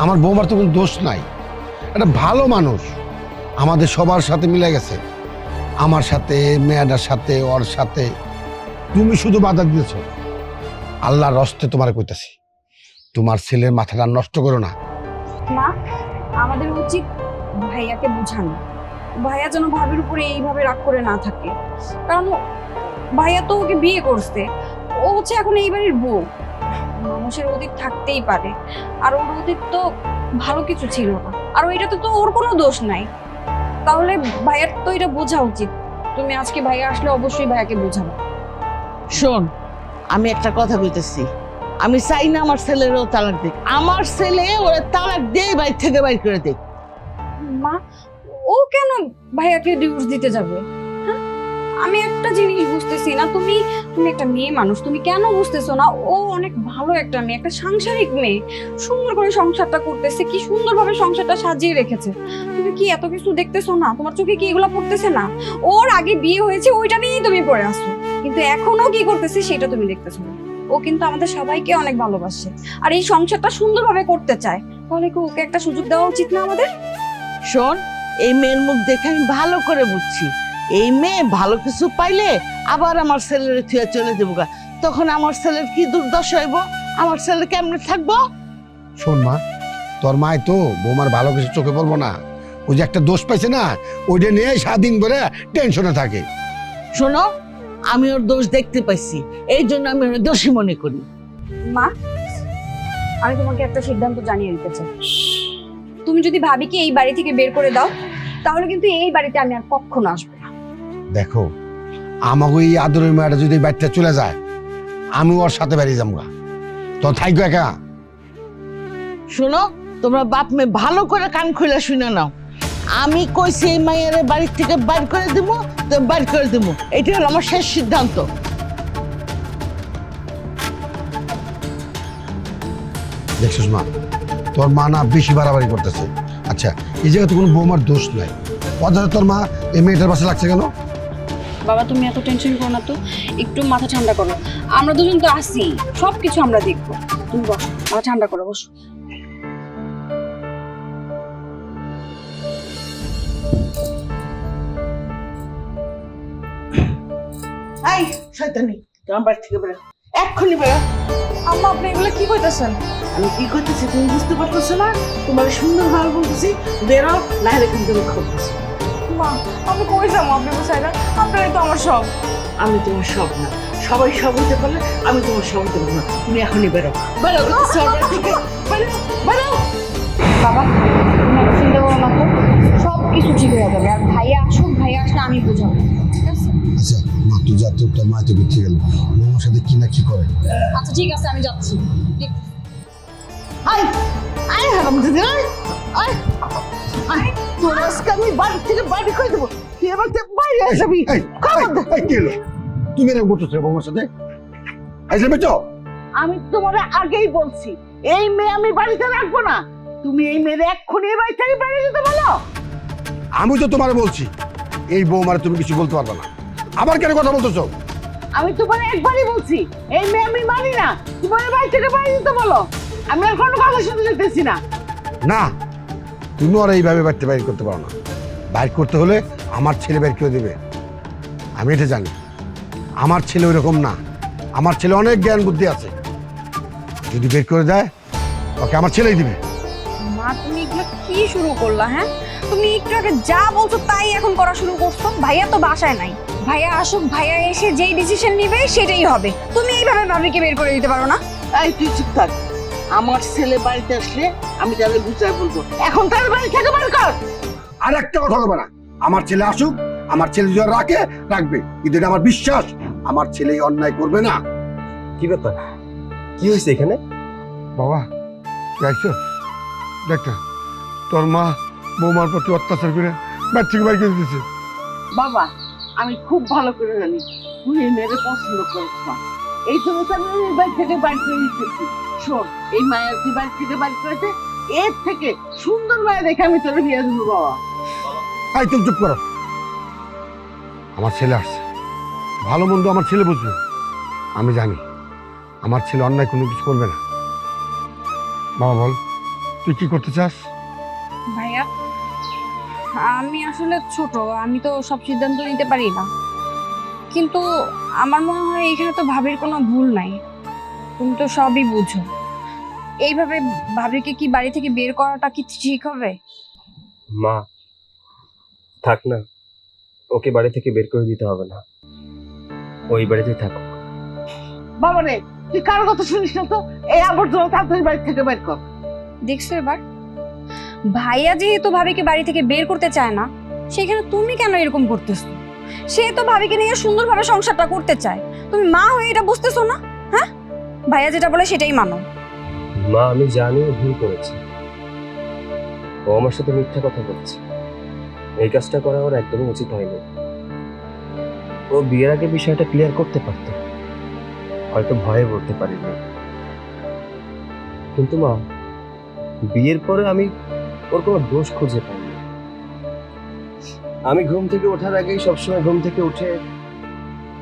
আমার বৌমার তো কোনো দোষ নাই, একটা ভালো মানুষ, আমাদের সবার সাথে মিলে গেছে, আমার সাথে, মেয়েটার সাথে, ওর সাথে। তুমি শুধু বাধা দিয়েছ। আল্লাহর রস্তে তোমার কইতাছি, তোমার ছেলের মাথাটা নষ্ট করো না। মা, আমাদের উচিত ভাইয়াকে বোঝানো, ভাইয়া যেন ভাবির উপরে এইভাবে রাগ করে না থাকে। কারণ ভাইয়া তো ওকে বিয়ে করছে, ও হচ্ছে এখন এই বাড়ির বউ। মানুষের অতীত থাকতেই পারে, আর ওর অতীত তো ভালো কিছু ছিল না, আর ওইটাতে তো ওর কোনো দোষ নাই। তাহলে ভাইয়ার তো এটা বোঝা উচিত। তুমি আজকে ভাইয়া আসলে অবশ্যই ভাইয়াকে বোঝাবো। শোন, আমি একটা কথা বলতেছি, আমি চাই না আমার ছেলেরও তালাক দিক। আমার ছেলে ওরা তালাক দিয়ে বাড়ি থেকে বাইর করে দিক। মা, ও কেন ভাইয়াকে ডিভোর্স দিতে যাবে? হ্যাঁ, আমি একটা জিনিস বুঝতেছি না। তুমি একটা মেয়ে মানুষ, তুমি কেন বুঝতেছো না? ও অনেক ভালো একটা মেয়ে, একটা সাংসারিক মেয়ে, সুন্দর করে সংসারটা করতেছে, কি সুন্দরভাবে সংসারটা সাজিয়ে রেখেছে। তুমি কি এত কিছু দেখতেছো না? তোমার চোখে কি এগুলো পড়তেছে না? ওর আগে বিয়ে হয়েছে, ওইটা নিয়েই তুমি পড়ে আসো, কিন্তু এখনো কি করতেছে সেটা তুমি দেখতেছো না। ও কিন্তু আমাদের সবাইকে অনেক ভালোবাসে, আর এই সংসারটা সুন্দরভাবে করতে চায়। তাহলে কি ওকে একটা সুযোগ দেওয়া উচিত না আমাদের? শোন, এই মেয়ের মুখ দেখে আমি ভালো করে বুঝছি, এই মেয়ে ভালো কিছু পাইলে আবার আমার ছেলের থুয়ে চলে দেবো গা। তখন আমার ছেলের কি দুর্দশা হইব? আমার ছেলে কেমনে থাকবো? শোন মা, তোর মায় তো বৌমার ভালো কিছু চোখে পড়বো না। ওই যে একটা দোষ পাইছে না, ওইটা নিয়ে স্বাধীন করে টেনশনে থাকে। শোনো, আমি ওর দোষ দেখতে পাইছি, এই জন্য আমি ওর দোষী মনে করি। মা, আমি তোমাকে একটা সিদ্ধান্ত জানিয়ে দিতে চাই। তুমি যদি ভাবিকে এই বাড়ি থেকে বের করে দাও, তাহলে কিন্তু এই বাড়িতে আমি আর কখনো আসবো না। দেখো, আমাকে এই আদরের মেয়েটা যদি বাড়িতে চলে যায়, আমি ওর সাথে বেরিয়ে যাবো, তো থাকবো একা। শোনো, তোমরা বাপ মেয়ে ভালো করে কান খুলে শুনে নাও, আমি কইছি এই মায়ের বাড়ির থেকে বাইর করে দিব, তো বাইর করে দিব, এটা হলো আমার শেষ সিদ্ধান্ত। দেখছিস মা, তোর মা না বেশি বাড়াবাড়ি করতেছে। আচ্ছা, এই জায়গায় তো কোনো বৌমার দোষ নাই, অযথা তোর মা এই মেয়েটার পাশে লাগছে কেন? বাবা তুমি এত টেনশন করো না তো, একটু মাথা ঠান্ডা করো। আমরা দুজন তো আছি, সব কিছু আমরা দেখবো। তুমি বসো, মাথা ঠান্ডা করো, বসো। এই শয়তানি, তোমার বাড়ি থেকে বেরো, এক্ষুনি বেরো। আম্মা আপনি এগুলো কি কইতাছেন? আমি কি করতেছি তুমি বুঝতে পারতেছো না? তোমার সুন্দর ভালো বলতেছি, বেরো, না হলে কিন্তু আমি খবরছি। মা আমি কই যাবো আপনার বাসায়? আপনারাই তো আমার সব। আমি তোমার সব না, সবাই সব হতে পারলে আমি তোমার সব হতে পারবো না। তুমি এখনই বেরো, বেরো বলতেছি আমার বাড়ি থেকে, বেরো, বেরো। বাবা তুমি এত চিন্তা করো না তো, সব কিছু ঠিক হয়ে যাবে। আর ভাইয়া আসুক, ভাইয়া আসলে আমি বুঝাবো, ঠিক আছে? আচ্ছা মা, তুই যা, তোর মা তো বিচ্ছে গেল, বৌমার সাথে কি না কি করে। আচ্ছা ঠিক আছে, আমি যাচ্ছি। আয় আয় হারামজাদা, আয় আয় আয়, তোর আজকে আমি বাড়ি থেকে বাড়ি করে দেবো। তুই আমার থেকে বাইরে আসবি। কি হলো? তুমি এরকম করতেছো বৌমার সাথে? আইসে বেচো। আমি তোমার আগেই বলছি এই মেয়ে আমি বাড়িতে রাখবো না। তুমি এই মেয়ে এক্ষুনি এই বাড়ি থেকে বাইরে যেতে বলো। আমি তো তোমার বলছি এই বৌমারে তুমি কিছু বলতে পারবে না, আবার কেন কথা বলতেছো? আমি তোমার একবারই বলছি এই মেয়ে আমি মানি না, তোমার এই বাড়ি থেকে বাইরে যেতে বলো। আমি আর কোনো কথা শুনতে যেতেছি না। না, তুমি আর এইভাবে বাড়িতে বাইর করতে পারো না। বাইর করতে হলে আমার ছেলে বের করে দেবে। আমি এটা জানি, আমার ছেলে ওইরকম না। আমার ছেলে অনেক জ্ঞান বুদ্ধি আছে, যদি বের করে দেয় ওকে আমার ছেলেই দিবে। মা তুমি এগুলো কি শুরু করলা? হ্যাঁ, তুমি একটু আগে যা বলছো তাই এখন করা শুরু করছো। ভাইয়া তো বাসায় নাই, ভাইয়া আসুক, ভাইয়া এসে যেই ডিসিশন নিবে সেটাই হবে। তুমি এইভাবে ভাবিকে বের করে দিতে পারো না। এই তুই চুপ থাক। আমার ছেলে বাড়িতে আসলে আমি তাদের বুঝাই বলবো, এখন তার বাড়ি থেকে বের কর। আর একটা কথা হবে না, আমার ছেলে আসুক, আমার ছেলে যদি রাখে রাখবে, কিন্তু এটা আমার বিশ্বাস আমার ছেলে এই অন্যায় করবে না। কি ব্যাপার, কি হয়েছে এখানে? বাবা দেখছো, দেখ না, তোর মা বৌমার প্রতি অত্যাচার করে বাড়ি থেকে বাইর করে দিয়েছে। বাবা আমি খুব ভালো করে জানি তুই এই মেয়েকে পছন্দ করিস না, এই জন্য তো আমি এই বাড়ি থেকে বাড়ি করে দিতেছি। শোন, এই মায়ের তুই বাড়ি থেকে বাড়ি করেছে, এর থেকে সুন্দর মায়া দেখে আমি তোর বিয়ে দেবো। বাবা তাই তুমি চুপ করো। আমার ছেলে আসছে, ভালো মন্দ আমার ছেলে বুঝবে। আমি জানি আমার ছেলে অন্যায় কোনো কিছু করবে না। বাবা বল, তুই কি করতে চাস? ভাইয়া আমি আসলে ছোট, আমি তো সব সিদ্ধান্ত নিতে পারি না, কিন্তু আমার মনে হয় এখানে তো ভাবির কোনো ভুল নাই। তুমি তো সবই বুঝো, এইভাবে ভাবিকে কি বাড়ি থেকে বের করাটা কি ঠিক হবে? মা থাক না, ওকে বাড়ি থেকে বের করে দিতে হবে না, ওই বাড়িতেই থাকো। বাবা রে, তুই কারো কথা শুনিস না তো, এই আবর্জনা তাড়াতাড়ি বাড়ি থেকে বের কর। দেখছো এবার, ভাইয়া যেহেতু ভাবিকে বাড়ি থেকে বের করতে চায় না, সেখানে তুমি কেন এরকম করতেছো? সে তো ভাবিকে নিয়ে সুন্দরভাবে সংসারটা করতে চায়, তুমি মা হয়ে এটা বুঝতেছো না? হ্যাঁ, ভাইয়া যেটা বলে সেটাই মানো। মা আমি জানি ও ভুল করেছে, ও আমার সাথে মিথ্যা কথা বলছে। এই কাজটা করা ওর একদমই উচিত হয়নি। ও বিয়ের আগে বিষয়টা ক্লিয়ার করতে পারত, হয়তো ভয়ে বলতে পারিনি। কিন্তু মা, বিয়ের পরে আমি ওর কোনো দোষ খুঁজে পাইনি। আমি ঘুম থেকে ওঠার আগেই সবসময় ঘুম থেকে উঠে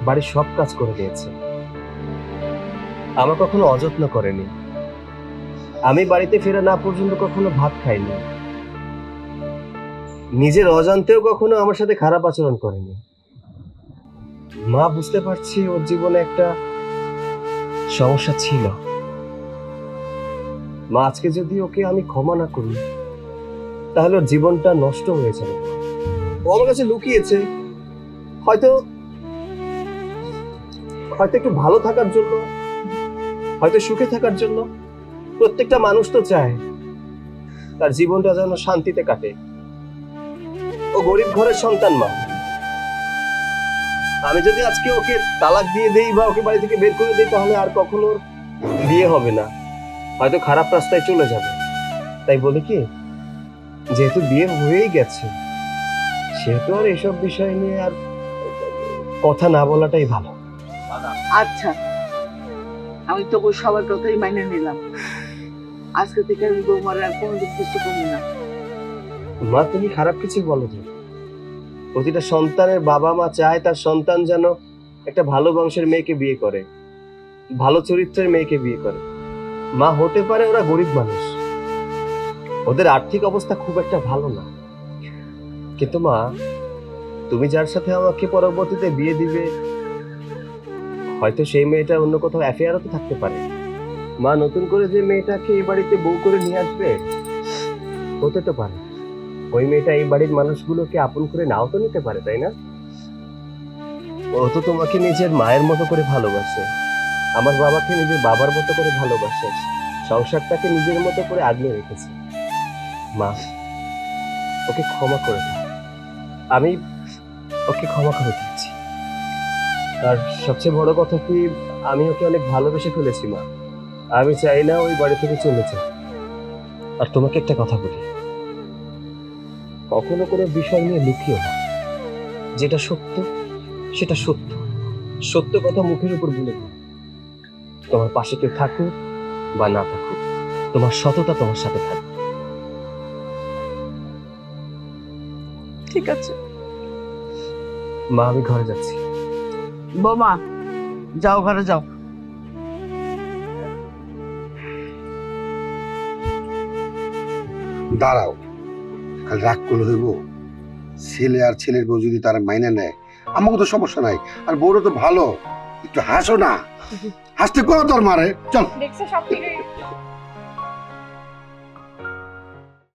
বাড়ির সব কাজ করে দিয়েছে। আমার কখনো অযত্ন করেনি। আমি বাড়িতে ফেরা না পর্যন্ত কখনো ভাত খাইনি। নিজের অজান্তেও কখনো আমার সাথে খারাপ আচরণ করেনি। মা বুঝতে পারছি ওর জীবনে একটা সমস্যা ছিল। মা আজকে যদি ওকে আমি ক্ষমা না করি তাহলে ওর জীবনটা নষ্ট হয়ে যাবে। ও আমার কাছে লুকিয়েছে হয়তো হয়তো একটু ভালো থাকার জন্য, হয়তো সুখে থাকার জন্য। প্রত্যেকটা মানুষ তো চায় তার জীবনটা যেন শান্তিতে কাটে। ও গরিব ঘরের সন্তান মা। আমি যদি আজকে ওকে তালাক দিয়ে দেই বা ওকে বাড়ি থেকে বের করে দেই তাহলে আর কখনো ওর বিয়ে হবে না, হয়তো খারাপ রাস্তায় চলে যাবে। তাই বলি কি, যেহেতু বিয়ে হয়েই গেছে সেহেতু আর এসব বিষয় নিয়ে আর কথা না বলাটাই ভালো। আচ্ছা, আমি তো সবার কথাই মাইনে নিলাম। আজকে থেকে আমি বৌমার আর কোনো কিছু করি না। মা তুমি খারাপ কিছু বলো না, প্রতিটা সন্তানের বাবা মা চায় তার সন্তান যেন একটা ভালো বংশের মেয়েকে বিয়ে করে, ভালো চরিত্রের মেয়েকে বিয়ে করে। মা, হতে পারে ওরা গরিব মানুষ, ওদের আর্থিক অবস্থা খুব একটা ভালো না, কিন্তু মা, তুমি যার সাথে আমাকে পরবর্তীতে বিয়ে দিবে, হয়তো সেই মেয়েটা অন্য কোথাও অ্যাফেয়ারও তো থাকতে পারে। মা, নতুন করে যে মেয়েটাকে এই বাড়িতে বউ করে নিয়ে আসবে, হতে তো পারে ওই মেয়েটা এই বাড়ির মানুষগুলোকে আপন করে নাও তো নিতে পারে, তাই না? ও তো তোমাকে নিজের মায়ের মতো করে ভালোবাসে, আমার বাবাকে নিজের বাবার মতো করে ভালোবাসে, সংসারটাকে নিজের মতো করে আগলে রেখেছে। মা, ওকে ক্ষমা করে দাও, আমি ওকে ক্ষমা করে দিচ্ছি। আর সবচেয়ে বড় কথা কি, আমি ওকে অনেক ভালোবেসে ফেলেছি মা, আমি চাই না ওই বাড়ি থেকে চলে যায়। আর তোমাকে একটা কথা বলি, কখনো কোনো বিষয় নিয়ে লুকিও না, যেটা সত্য সেটা সত্য, সত্য কথা মুখের উপর বলে দিও। তোমার পাশে কেউ থাকুক বা না থাকুক, তোমার সততা তোমার সাথে থাকবে। ঠিক আছে মা, আমি ঘরে যাচ্ছি। বোমা, যাও ঘরে যাও। দাঁড়াও, খালি রাগ করলে হইব? ছেলে আর ছেলের বউ যদি তারা মাইনে নেয়, আমাকে তো সমস্যা নাই। আর বউটা তো ভালো, একটু হাসো না, হাসতে কো তোর মারে। চল দেখছো সব ঠিক